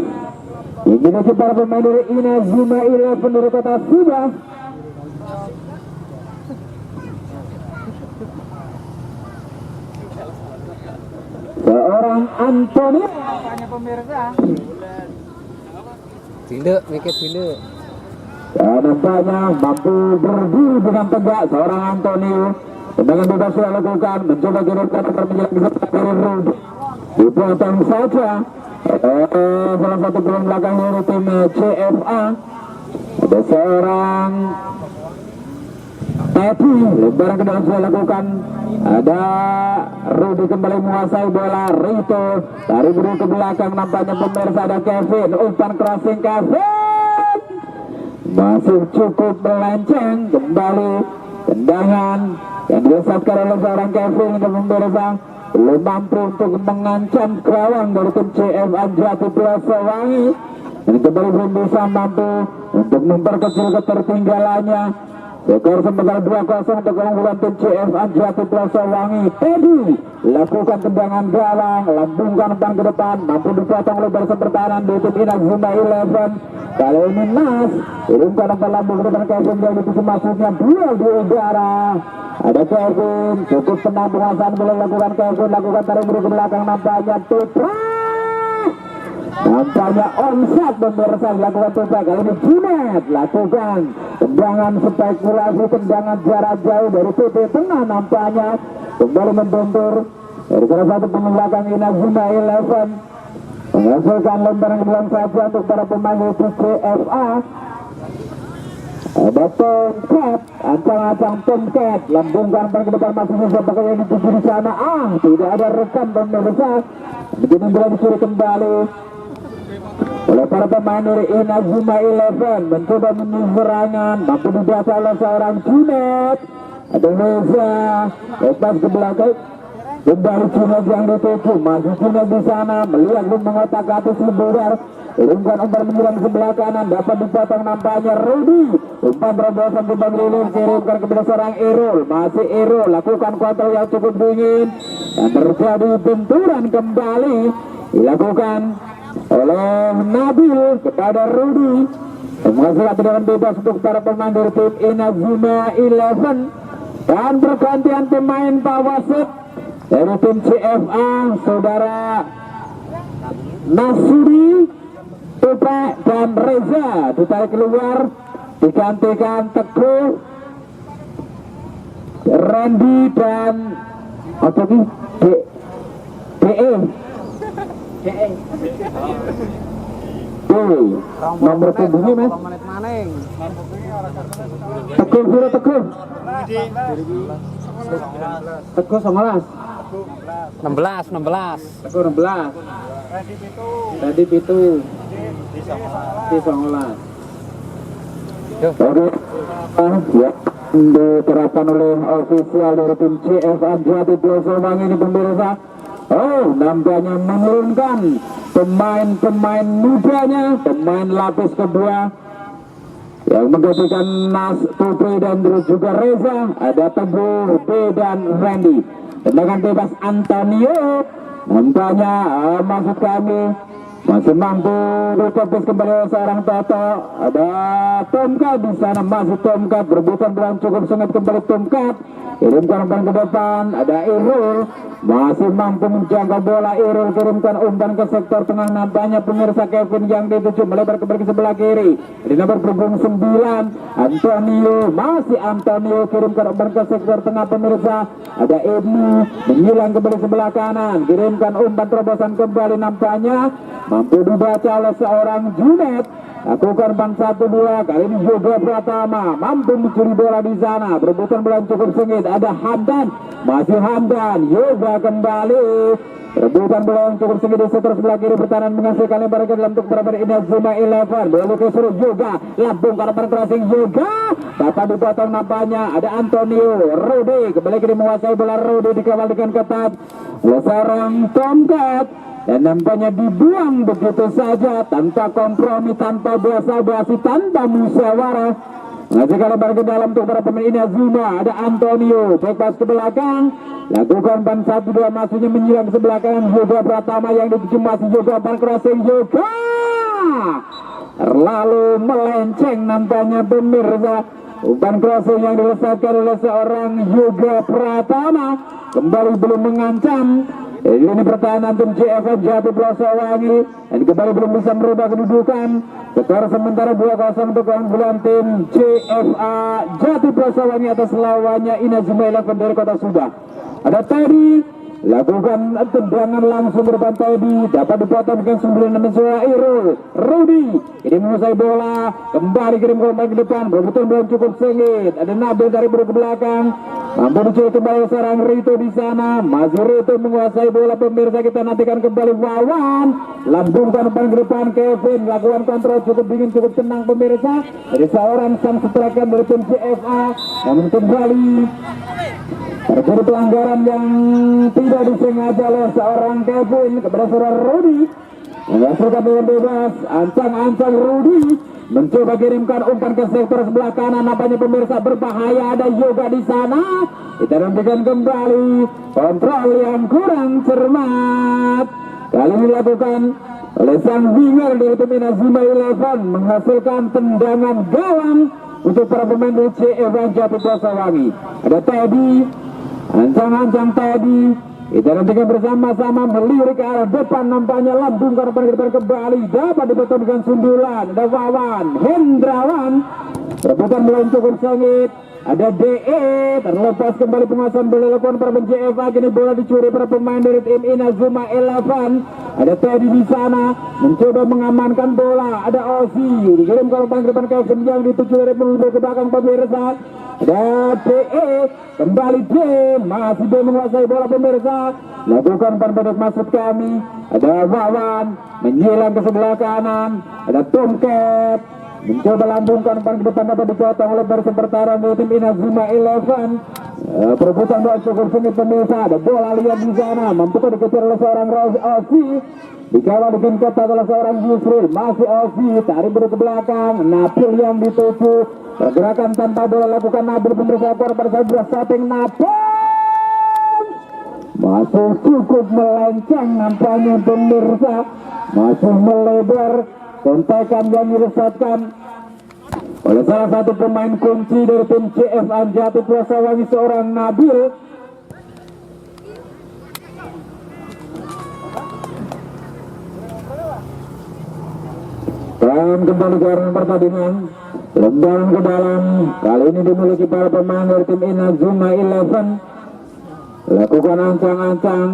Speaker 1: yang dimiliki para pemain dari Inazuma 11 dari kota Subang. Seorang Antoni,
Speaker 4: pemirsa.
Speaker 2: Tidak, mikir tidak.
Speaker 1: dan nampaknya mampu berdiri dengan tegak seorang Antonio. Tendangan bebas sudah lakukan, mencoba kirimkan antar menjelang di sebelah kiri Rudi, dipotong saja. Salah satu gelang belakang dari tim CFA, ada seorang Teti, lebaran ke dalam sudah lakukan, ada Rudi kembali menguasai bola. Rito dari beri ke belakang, nampaknya pemirsa ada Kevin, umpan crossing Kevin masih cukup melenceng, kembali tendangan yang dilesatkan oleh seorang Kevin untuk pemirsa, belum mampu untuk mengancam gawang dari tim CFA Jati Plaza Wangi. dan kembali belum bisa mampu untuk memperkecil ketertinggalannya. Skor sementara 2-0 untuk keunggulan tim CFA Jati Plaza Wangi. Teddy lakukan tendangan galang, lambungkan umpan ke depan, mampu dipotong oleh barisan pertahanan di tim Inazuma 11. Kali ini Nas kirimkan umpan lambung ke depan Kevin yang itu masuknya duel di udara. Ada Kevin, cukup tenang penguasaan boleh lakukan Kevin, lakukan tarik beri ke belakang, nampaknya Putra. Nampaknya onside pemirsa dilakukan Putra. Kali ini Junet lakukan tendangan spekulasi, tendangan jarak jauh dari PP tengah, nampaknya kembali membentur dari salah satu pengembang Inazuma 11 menghasilkan lemparan ke belakang saja untuk para pemain CFA. Ada Tomcat, ancang-ancang Tomcat, lambungkan ke depan masuknya sebagai yang dituju di sana. Tidak ada rekan pemirsa. Begini bola disuruh kembali oleh para pemain dari Inazuma 11, mencoba menuju serangan, mampu dibaca oleh seorang Junet. Ada Reza, lepas ke belakang, kembali Junet yang dituju, masih Junet di sana, melihat mengotak-atik Seburar. Kirimkan umpan menyerang sebelah kanan, dapat dipotong nampaknya Rudy. Umpan terobosan kembali lilir, kirimkan kepada seorang Irul, masih Irul, lakukan kontrol yang cukup dingin, dan terjadi benturan kembali dilakukan oleh Nabil kepada Rudy, menghasilkan tendangan bebas untuk para pemain dari tim Inazuma 11. Dan pergantian pemain Pak Wasit dari tim CFA, saudara Nasudi, Tupe dan Reza ditarik keluar, digantikan Teguh, Randy dan apa ini DE nomor punggungnya mas Teguh sudah Teguh Teguh 19 Teguh 16 tadi Pitu di 19 oke ya diterapkan oleh ofisial dari tim CFA Jati Plaza Wangi ini pemirsa. Nampaknya menurunkan pemain-pemain mudanya, pemain lapis kedua yang menggantikan Nas, Tupri dan juga Reza. Ada Teguh, B dan Randy. Tendangan bebas Antonio, nampaknya maksud kami masih mampu ditepis kembali seorang Toto. Ada Tomcat di sana, masih Tomcat berebutan bola cukup sengit kembali Tomcat. Kirimkan umpan ke depan, ada Irul, masih mampu menjangkau bola. Irul kirimkan umpan ke sektor tengah, nampaknya pemirsa Kevin yang dituju melebar ke sebelah kiri. Di nomor punggung 9 Antonio, masih Antonio kirimkan umpan ke sektor tengah pemirsa. Ada Ibnu menyilang kembali sebelah kanan, kirimkan umpan terobosan kembali, nampaknya mampu dibaca oleh seorang Junet. Lakukan ban 1-2, kali ini Yoga Pratama mampu mencuri bola di sana, berebutan bola cukup sengit. Ada Hamdan, masih Hamdan, Yoga kembali, rebutan bola yang cukup sengit di sektor sebelah kiri pertahanan, menghasilkan lemparan ke dalam untuk berada Inazuma 11. Bola ke suruh Yoga, lambung ke depan crossing Yoga, dapat dipotong nampaknya. Ada Antonio, Rudy kembali kini menguasai bola. Rudy dikawal dengan ketat oleh seorang Tomcat, dan nampaknya dibuang begitu saja tanpa kompromi, tanpa basa-basi, tanpa musyawarah. Menghasilkan lebar ke dalam untuk para pemain Inazuma. Ada Antonio, bebas ke belakang, lakukan ban 1-2, masuknya menyerang ke sebelah kanan. Yoga Pratama yang dituju, masih Yoga, ban crossing Yoga, terlalu melenceng nampaknya pemirsa. Umpan crossing yang dilesatkan oleh seorang Yoga Pratama kembali belum mengancam. Ini pertahanan tim CFA Jati Plaza Wangi, dan kembali belum bisa merubah kedudukan. Skor sementara 2-0 untuk keunggulan tim CFA Jati Plaza Wangi atas lawannya Inazuma 11 dari Kota Subang. Ada Teddy, lakukan tendangan langsung ke depan. Teddy dapat dipotong dengan 9 suara Irul. Rudy ini menguasai bola, kembali kirim umpan ke depan, betul belum cukup sengit. Ada Nabil dari ke belakang, mampu dicuri kembali seorang Rito di sana, masih Rito menguasai bola pemirsa. Kita nantikan kembali Wawan, lambungkan umpan ke depan. Kevin lakukan kontrol cukup dingin, cukup tenang pemirsa dari seorang sang striker dari tim CFA. Namun kembali terjadi pelanggaran yang tidak disengaja oleh seorang Kevin kepada seorang Rudy. menghasilkan dengan bebas. Ancang-ancang Rudi mencoba kirimkan umpan ke sektor sebelah kanan. Nampaknya pemirsa berbahaya, ada Yoga di sana. Kita nantikan kembali kontrol yang kurang cermat. Kali ini dilakukan oleh sang winger dari tim Inazuma Eleven, menghasilkan tendangan gawang untuk para pemain dari CFA Jatiwangi. Ada Teddy, ancang-ancang Teddy. Kita nantikan bersama-sama melirik ke arah depan, nampaknya lambungkan ke depan kembali, dapat dipotong dengan sundulan. Ada Wawan, Hendrawan, rebutan mulai cukup sengit. Ada DE, terlepas kembali penguasaan bola dilakukan para pemain JFA. Kini bola dicuri para pemain dari tim Inazuma Eleven. Ada Teddy di sana mencoba mengamankan bola. Ada Ozi dikirimkan umpan ke depan Kevin yang dituju dari mundur ke belakang pemirsa. Ada DE, kembali D, masih D menguasai bola pemirsa. Lakukan umpan pendek maksud kami. Ada Wawan menyilang ke sebelah kanan. Ada Tomcat mencoba lambungkan umpan ke depan, dapat dipotong oleh baris pertaruhan dari tim Inazuma Eleven. Perebutan bola cukup sengit pemirsa. Ada bola liar di sana, mampukah dikejar oleh seorang Ozi, dikawal dengan ketat oleh seorang Yusril. Masih Ozi tarik ke belakang, Nabil yang dituju. Pergerakan tanpa bola lakukan Nabil pemirsa, korban sebelah samping Nabil masih cukup melenceng nampaknya pemirsa, masih melebar. Kontekan yang diresatkan oleh salah satu pemain kunci dari tim CFA Jatiwangi, seorang Nabil. Dan kembali ke arena pertandingan, lembaran ke dalam. Kali ini dimiliki para pemain dari tim Inazuma Eleven. Lakukan ancang-ancang,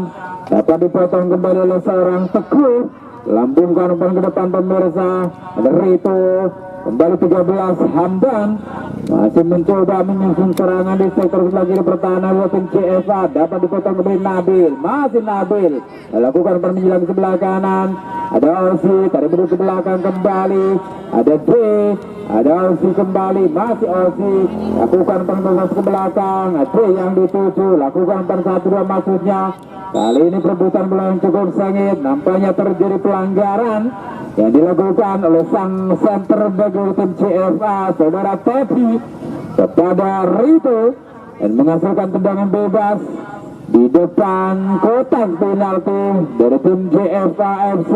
Speaker 1: dapat dipotong kembali oleh seorang Teguh. Lambungkan umpan ke depan pemirsa. Ada Rito, kembali 13 Hamdan masih mencoba menyusun serangan di sektor sebelah kiri pertahanan tim CFA. Dapat dipotong kembali Nabil, masih Nabil lakukan permenjilan ke sebelah kanan. Ada Osi, tarik berdua ke belakang kembali. Ada D, ada Osi kembali, masih Osi lakukan permenjilan ke belakang. D yang dituju, lakukan per 1-2 maksudnya. Kali ini perebutan bola yang cukup sengit, nampaknya terjadi pelanggaran yang dilakukan oleh sang center back tim CFA, saudara Tepi, kepada Rito, dan menghasilkan tendangan bebas di depan kotak penalti dari tim CFA FC.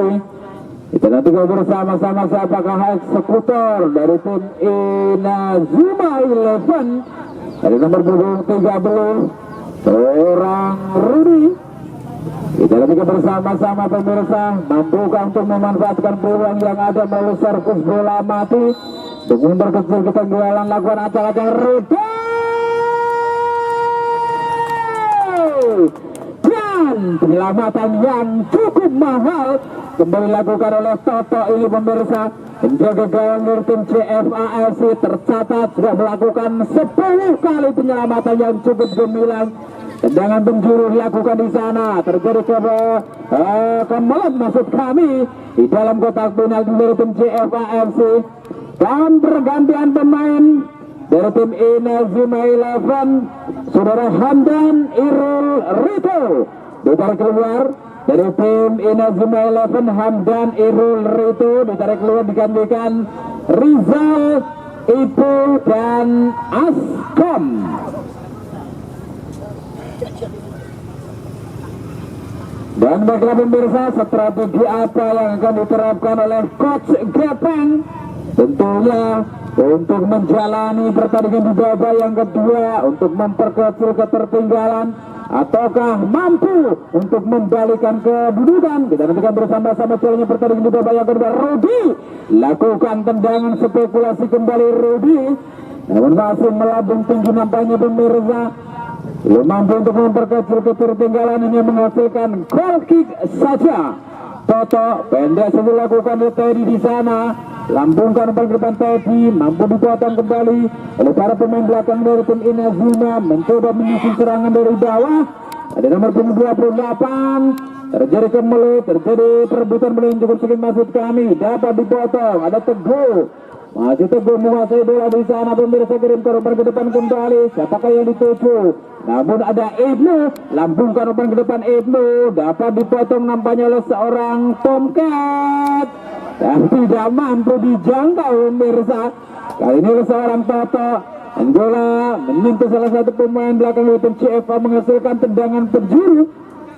Speaker 1: Kita nanti bersama-sama siapakah eksekutor dari tim Inazuma Eleven dari nomor punggung 30, seorang Rudi. Kita nanti bersama-sama pemirsa, mampukah untuk memanfaatkan peluang yang ada melalui servis bola mati dengan berkecil ketinggalan, lakukan acak-acak Rudi dan penyelamatan yang cukup mahal kembali dilakukan oleh Toto ini pemirsa. Penjaga gawang dari tim CFAFC tercatat sudah melakukan 10 kali penyelamatan yang cukup gemilang. Tendangan penjuru dilakukan di sana, terjadi kemelet maksud kami di dalam kotak penalti dari tim CFAFC. Dan pergantian pemain dari tim Inazuma Eleven, saudara Hamdan Irul Rito ditarik keluar dari tim Inazuma Eleven. Hamdan Irul Rito ditarik keluar, digantikan Rizal, Ibu dan Askom. Dan baiklah pemirsa, strategi apa yang akan diterapkan oleh Coach Gepeng? Tentunya untuk menjalani pertandingan di babak yang kedua, untuk memperkecil ketertinggalan, ataukah mampu untuk membalikan kedudukan? Kita nantikan bersama-sama caranya pertandingan di babak yang kedua. Rudi lakukan tendangan spekulasi kembali Rudi, namun masih melambung tinggi nampaknya pemirsa. Belum mampu untuk memperkecil ketertinggalan, hanya menghasilkan goal kick saja. Toto pendek saja dilakukan oleh Teddy di sana. Lambungkan umpan ke depan Teddy, mampu dipotong kembali oleh para pemain belakang dari tim Inazuma. Mencoba menyusun serangan dari bawah. Ada nomor punggung 28. Terjadi kemelut, terjadi perebutan bola yang cukup sedikit maksud kami. Dapat dipotong. Ada Teguh Masih teguh menguasai bola di sana, pemirsa. Kirimkan umpan ke depan kembali. Siapakah yang dituju? Namun ada Ibnu, lambungkan umpan ke depan Ibnu, dapat dipotong nampaknya oleh seorang Tomcat yang tidak mampu dijangkau, pemirsa. Kali ini oleh seorang Toto. Angola menyentuh salah satu pemain belakang tim CFA, menghasilkan tendangan penjuru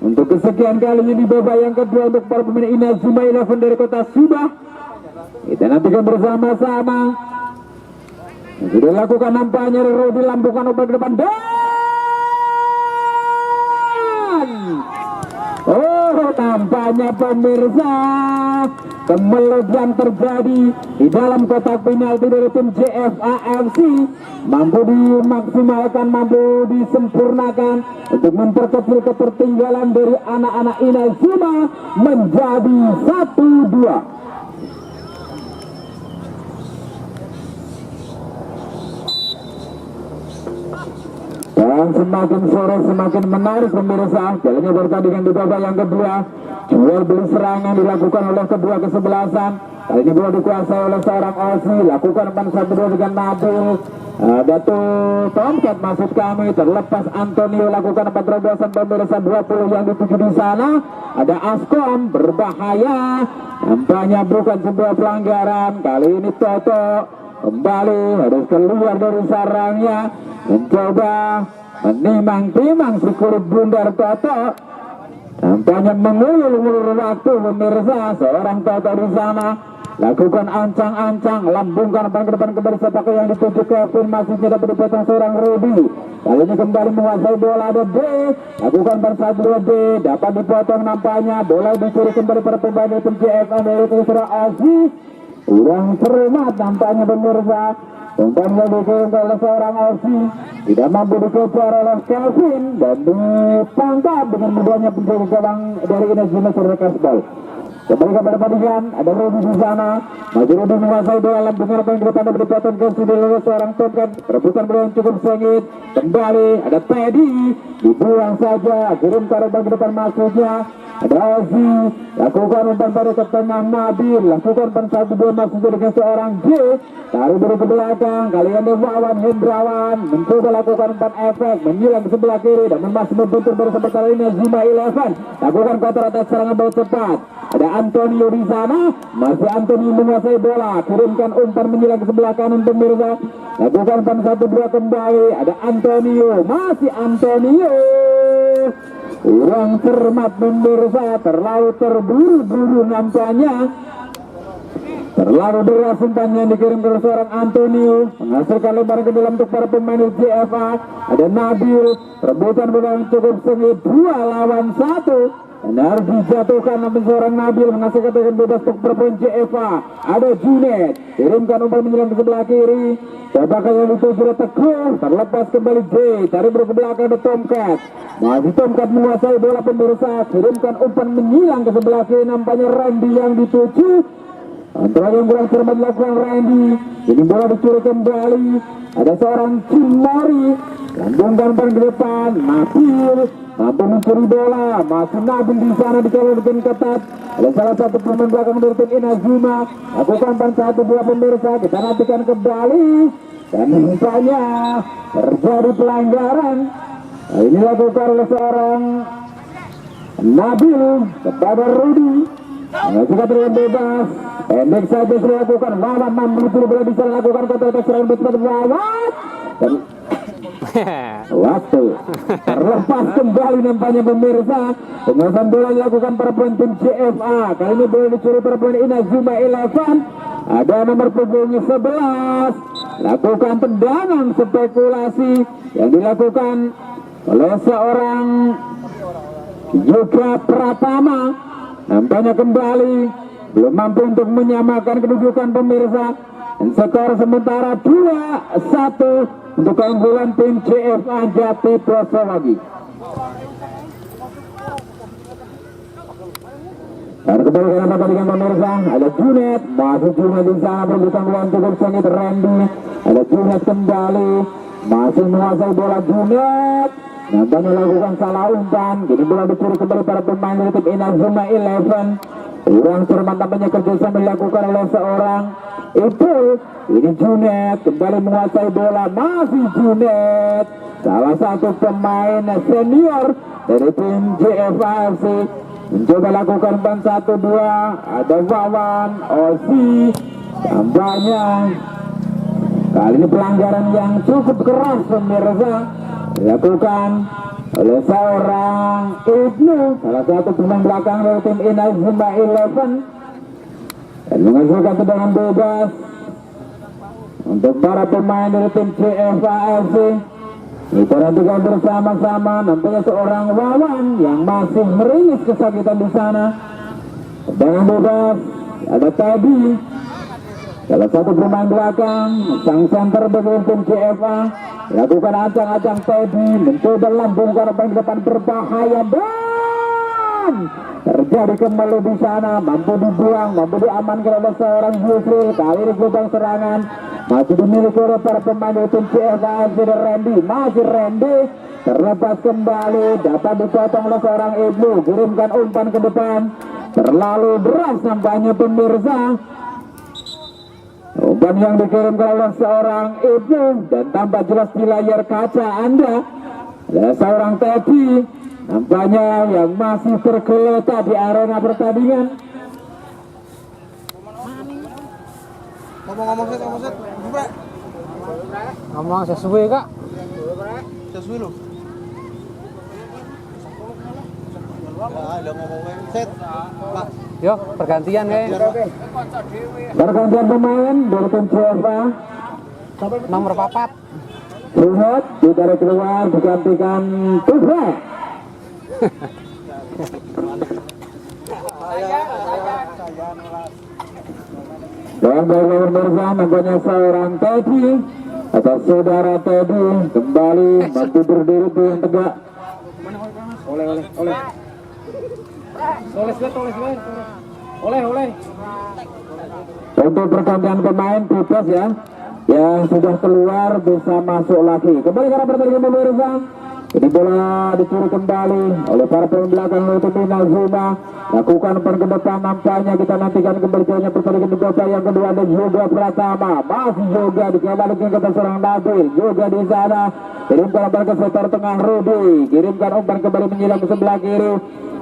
Speaker 1: untuk kesekian kalinya di babak yang kedua untuk para pemain Inazuma Eleven dari kota Subah. Kita nantikan bersama-sama. Sudah lakukan nampaknya Rudi, lambungkan umpan ke depan dan nampaknya pemirsa kemelut yang terjadi di dalam kotak penalti dari tim JFA FC mampu dimaksimalkan, mampu disempurnakan untuk memperkecil ketertinggalan dari anak-anak Inazuma menjadi 1-2. Dan semakin sore semakin menarik, pemirsa. Jalannya pertandingan di babak yang kedua. Jual beli serangan dilakukan oleh kedua kesebelasan. Kali ini bola dikuasai oleh seorang Osi. Lakukan umpan 1-2 dengan Nabil. Ada tuh Tomcat maksud kami. Terlepas Antonio lakukan umpan terobosan, pemirsa. 20 yang dituju di sana. Ada Askom berbahaya. Nampaknya bukan sebuah pelanggaran. Kali ini Toto kembali harus keluar dari sarangnya, mencoba menimang-timang si kulit bundar Toto. Nampaknya mengulur-ulur waktu, pemirsa. Seorang Toto di sana lakukan ancang-ancang, lambungkan umpan ke depan kembali. Siapakah yang dituju Kevin, masih dapat dipotong seorang Rudy. Kali ini kembali menguasai bola, ada D, lakukan umpan 1-2 D, dapat dipotong nampaknya. Bola dicuri kembali pada pemain tim JFA dari Kusra Azi. Kurang cermat nampaknya, pemirsa. Umpan yang dikirimkan oleh seorang Osi tidak mampu dikejar oleh Kelvin dan ditangkap dengan mudahnya penjaga gawang dari Inazuma serta Kasbal. Kembali kepada pertandingan, ada Rudy di sana. Masih Rudy menguasai bola, lambungkan umpan ke depan dan dipotong ke sini oleh seorang Tomcat. Rebutan bola yang cukup sengit. Kembali ada Teddy, dibuang saja, kirimkan umpan ke depan masuknya. Ada Ozi, lakukan umpan pada ke tengah Nabil, lakukan umpan 1-2 maksudnya dengan seorang J. Taruh dulu ke belakang, kali ini Wawan Hendrawan mencoba lakukan umpan efek, menyilang ke sebelah kiri dan masih membentur bersama kali ini Zuma Eleven. Lakukan counter atas serangan bola cepat. Ada Antonio di sana, masih Antonio menguasai bola, kirimkan umpan menyilang ke sebelah kanan, pemirsa. Lakukan umpan 1-2 kembali, ada Antonio, masih Antonio. Kurang cermat, pemirsa, terlalu terburu-buru nampaknya. Terlalu deras umpan yang dikirim ke seorang Antonio, menghasilkan lebaran ke dalam untuk para pemain JFA. Ada Nabil, rebutan bola yang cukup sengit, 2 lawan 1. Dan harus dijatuhkan namun seorang Nabil menghasilkan dengan bebas untuk perempuan JFA. Ada Junet, kirimkan umpan menjelang ke sebelah kiri. Siapakah yang dituju Teguh, terlepas kembali J, cari ke belakang ada Tomcat. Masih Tomcat menguasai bola, pemirsa, kirimkan umpan menyilang ke sebelah kiri, nampaknya Randy yang dituju. Antara yang kurang cermat dilakukan Randy. Ini bola dicuri kembali. Ada seorang Cimori, lambungkan umpan ke depan, Nabil mampu mencuri bola, masih Nabil di sana dikawal dengan ketat. Ada salah satu pemain belakang dari tim Inazuma, lakukan umpan 1-2, pemirsa. Kita nantikan kembali dan nampaknya terjadi pelanggaran. Nah, ini dilakukan oleh seorang Nabil kepada Rudy. Jika dengan bebas, pendek saja sudah lakukan. Wawan mampu bola bisa lakukan counter serangan betul Wawan. Dan waktu terlepas kembali nampaknya, pemirsa. Penguasaan bola dilakukan para pemain tim JFA. Kali ini bola dicuri para pemain Inazuma Eleven. Ada nomor punggungnya 11. Lakukan tendangan spekulasi yang dilakukan oleh seorang Yoga Pratama. Nampaknya kembali belum mampu untuk menyamakan kedudukan, pemirsa. Dan skor sementara 2-1 untuk keunggulan tim JFA Jati Ploso lagi. Dan kembali ke dalam pertandingan, pemirsa. Ada Junet, masih Junet di sana berebutan bola cukup sengit Randy. Ada Junet kembali, masih menguasai bola Junet. Nampaknya lakukan salah umpan. Kini bola dicuri kembali para pemain dari tim Inazuma Eleven. Kurang cermat tampaknya kerjasama dilakukan oleh seorang Ipul. Ini Junet kembali menguasai bola, masih Junet, salah satu pemain senior dari tim JFAFC, mencoba lakukan ban 1-2. Ada Wawan, Osi, tampaknya kali ini pelanggaran yang cukup keras pemirsa dilakukan oleh seorang Ibnu, salah satu pemain belakang dari tim Inazuma 11, dan menghasilkan tendangan bebas untuk para pemain dari tim CFAFC. Kita nantikan bersama-sama, nampaknya seorang Wawan yang masih meringis kesakitan di sana. Tendangan bebas, ada Teddy, salah satu pemain belakang, sang center bagi tim CFA. Lakukan ancang-ancang Teddy, mencoba lambungkan ke depan, berbahaya dan terjadi kembali di sana, mampu dibuang, mampu diamankan oleh seorang Yusril. Kali ini gelombang serangan masih dimiliki oleh para pemain dari tim CFA. Randy, masih Randy, terlepas kembali, dapat dipotong oleh seorang Ibnu, kirimkan umpan ke depan, terlalu berat nampaknya pemirsa. Umpan yang dikirimkan oleh seorang Ibnu dan tampak jelas di layar kaca Anda adalah seorang Teddy, nampaknya yang masih tergeletak di arena pertandingan.
Speaker 2: Ngomong sesuai kak.
Speaker 3: Sesuai lo.
Speaker 2: Yo pergantian kayak.
Speaker 1: Pergantian pemain dari tim CFA.
Speaker 2: Nomor 4.
Speaker 1: Lihat, ditarik keluar, digantikan Tufek. Dan dari pemirsa nampaknya seorang Teddy atau saudara Teddy kembali mampu berdiri dengan tegak.
Speaker 3: Oleh. Oleh.
Speaker 1: Untuk pergantian pemain bebas ya, yang sudah keluar bisa masuk lagi. Kembali karena pertandingan pemirsa. Ini bola dicuri kembali oleh para pemain belakang untuk Inazuma. Lakukan umpan ke depan, nampaknya kita nantikan kembali jalannya pertandingan di babak yang kedua. Ada Yoga Pratama, masih Yoga dikembalikan ke atas seorang Nabil. Yoga di sana, kirimkan umpan ke sektor tengah Rudy, kirimkan umpan kembali menyilang ke sebelah kiri.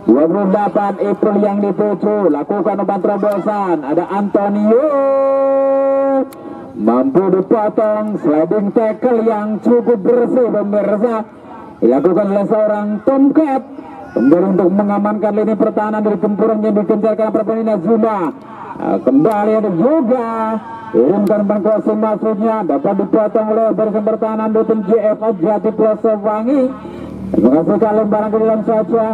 Speaker 1: 28 April yang dituju, lakukan umpan terobosan. Ada Antonio, mampu dipotong, sliding tackle yang cukup bersih pemirsa, dilakukan oleh seorang Tomcat kembali untuk mengamankan lini pertahanan dari gempuran yang dikencarkan perempuan Inazuma. Kembali ada juga kirimkan umpan crossing, maksudnya dapat dipotong oleh barisan pertahanan dari tim JFA Jati Plosowangi, menghasilkan lemparan ke dalam saja.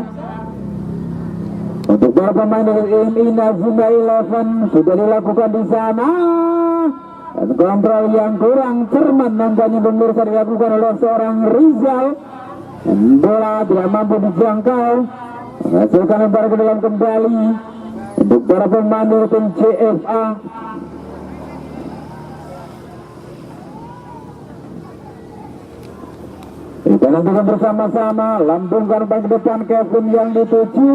Speaker 1: Untuk para pemain dari Inazuma 11 sudah dilakukan di sana, dan kontrol yang kurang cermat nampaknya pemirsa dilakukan oleh seorang Rizal. Dan bola tidak mampu dijangkau, menghasilkan lemparan ke dalam kembali untuk para pemain dari tim CFA. Kita nantikan bersama-sama, lambungkan umpan ke depan Kevin yang dituju,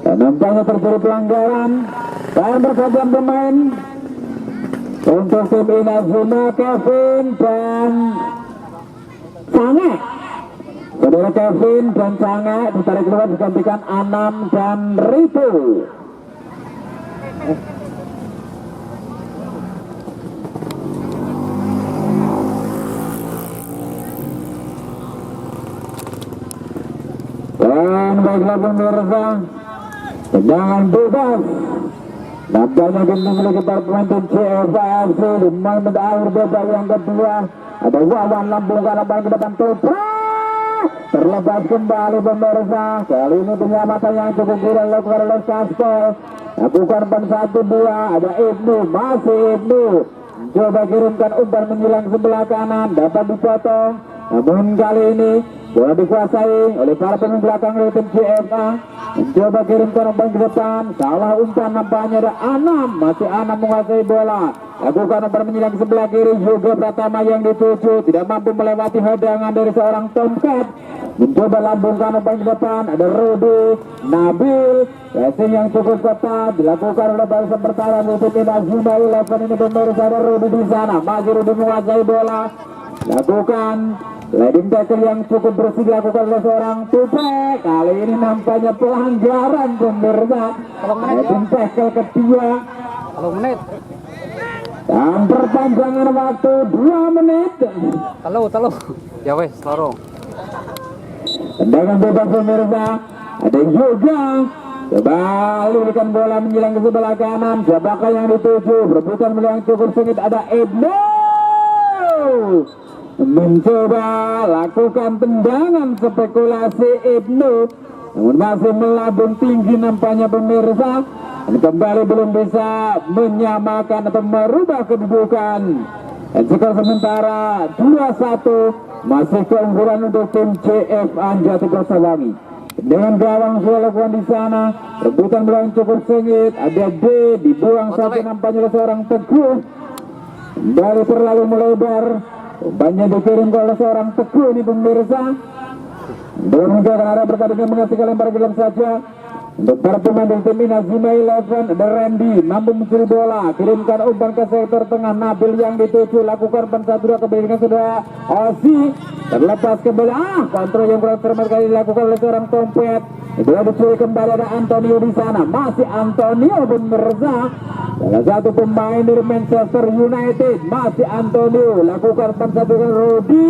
Speaker 1: dan nampaknya terjadi pelanggaran. Dan pergantian pemain untuk tim Inazuma, Kevin dan Sange. Saudara Kevin dan Sange ditarik keluar, digantikan Anam dan Ritu. Dan baiklah pemirsa, tendangan bebas nampaknya kita memiliki para pemain tim CFAFC di menit akhir babak yang kedua. Ada Wawan lambungkan umpan ke depan, terlepas kembali pemirsa. Kali ini penyelamatan yang cukup kurang dilakukan oleh Kaspol. Lakukan umpan 1-2. Ada Ibnu, masih Ibnu, coba kirimkan umpan menyilang sebelah kanan, dapat dipotong. Namun kali ini bola dikuasai oleh para pemain belakang dari tim CFA. Mencoba kirimkan umpan ke depan, salah umpan nampaknya ada Anam, masih Anam menguasai bola. Lakukan umpan menyerang sebelah kiri, Yoga Pratama yang dituju, tidak mampu melewati hadangan dari seorang Tomcat. Mencoba lambungkan umpan ke depan, ada Rudy, Nabil, passing yang cukup ketat dilakukan oleh barisan pertahanan dari tim Inazuma 11 ini. Pemirsa, ada Rudy di sana, masih Rudy menguasai bola. Lakukan sliding tackle yang cukup bersih dilakukan oleh seorang Tupe. Kali ini nampaknya pelanggaran, pemirsa. Sliding tackle kedua.
Speaker 2: Kalau menit.
Speaker 1: Dan perpanjangan waktu 2 menit.
Speaker 2: Telu. Ya wes, loro.
Speaker 1: Tendangan bebas, pemirsa. Ada yang juga coba alirkan bola menyilang ke sebelah kanan. Siapakah yang dituju? Rebutan bola yang cukup sengit, ada Ibnu. Mencoba lakukan tendangan spekulasi Ibnu, namun masih melambung tinggi nampaknya, pemirsa. Dan kembali belum bisa menyamakan atau merubah kedudukan. Dan skor sementara 2-1, masih keunggulan untuk tim CFA Jatiprosawangi. Dengan gawang sudah lakukan di sana, rebutan bola yang cukup sengit, ada D dibuang saja nampaknya oleh seorang Teguh. Kembali terlalu melebar. Umpannya dikirim oleh seorang Teguh ini, pemirsa. Belum meninggalkan arah pertandingan, mengasihkan lempar gelang saja untuk para pemain dari tim Inazuma 11. Ada Randy mampu mencuri bola, kirimkan umpan ke sektor tengah, Nabil yang dituju, lakukan umpan 1-2 kembali dengan sudah Osi, terlepas kembali. Kontrol yang kurang cermat kali dilakukan oleh seorang Tompet. Bola dicuri kembali, ada Antonio di sana, masih Antonio, pemirsa. Salah satu pemain dari Manchester United, masih Antonio, lakukan umpan 1 dengan Rudy,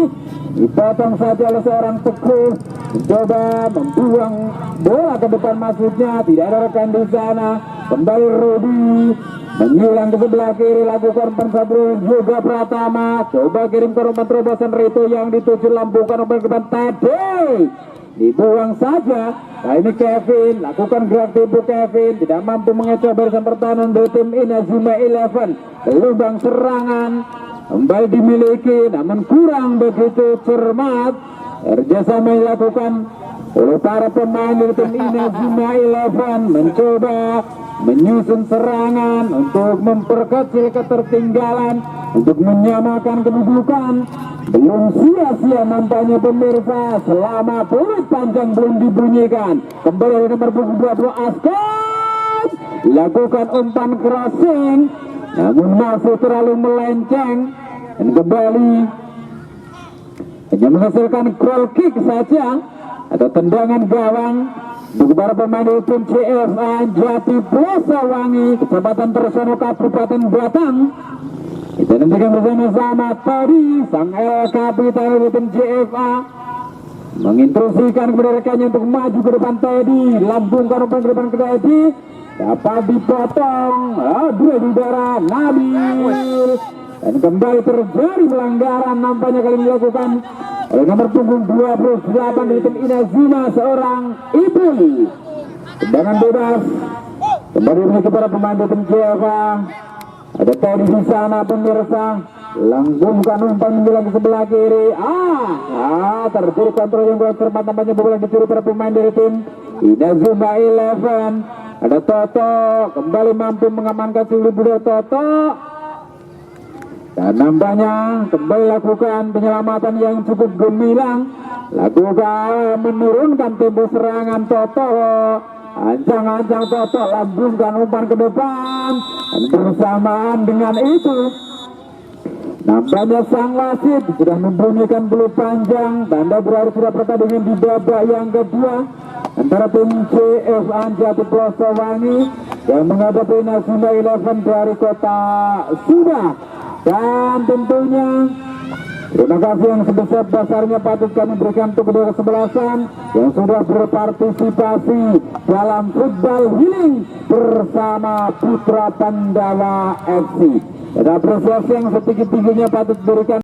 Speaker 1: dipotong saja oleh seorang Teguh. Mencoba membuang bola ke depan, maksudnya tidak ada rekan di sana. Kembali Rudy menyilang ke sebelah kiri, lakukan umpan 1 juga Pratama. Coba kirimkan umpan terobosan Rito yang dituju, lambungkan umpan ke depan tadi, dibuang saja. Nah ini Kevin, lakukan gerak tempo Kevin, tidak mampu mengecoh barisan pertahanan dari tim Inazuma 11. Lubang serangan kembali dimiliki, namun kurang begitu cermat. Kerjasama dilakukan oleh para pemain dari tim Inazuma 11, mencoba menyusun serangan untuk memperkecil ketertinggalan, untuk menyamakan kedudukan. Belum sia-sia nampaknya, pemirsa, selama peluit panjang belum dibunyikan. Kembali dari nomor 20 Askan, lakukan umpan crossing, namun masih terlalu melenceng, dan kembali hanya menghasilkan goal kick saja atau tendangan gawang untuk para pemain dari tim CFA Jatiprosawangi, Kecamatan Tersono, Kabupaten Batang. Kita nantikan bersama-sama tadi sang El Kapitan dari tim CFA menginstruksikan kepada rekannya untuk maju ke depan. Teddy lambungkan umpan ke depan ke Teddy, dapat dipotong, dua di udara Nabil, dan kembali terjadi pelanggaran nampaknya kali ini dilakukan oleh nomor punggung 28 dari tim Inazuma, seorang Ibu. Tendangan bebas kembali memiliki para pemain dari tim CFA. Ada Teddy di sana, pemirsa, lambungkan umpan menjelang ke sebelah kiri. Terjadi kontrol yang kurang cermat nampaknya, bola dicuri para pemain dari tim Inazuma 11. Ada Toto, kembali mampu mengamankan si Budo Toto. Dan nampaknya kembali lakukan penyelamatan yang cukup gemilang, lakukan menurunkan tempo serangan Toto. Ancang-ancang Toto, lambungkan umpan ke depan, dan bersamaan dengan itu nampaknya sang wasit sudah membunyikan peluit panjang, tanda berakhir sudah pertandingan di babak yang kedua antara tim CFA Jatiprosawangi yang menghadapi Inazuma 11 dari kota Subang. Dan tentunya terima kasih yang sebesar-besarnya patut kami berikan untuk kedua kesebelasan yang sudah berpartisipasi dalam football healing bersama Putra Pandawa FC. Dan apresiasi yang setinggi-tingginya patut berikan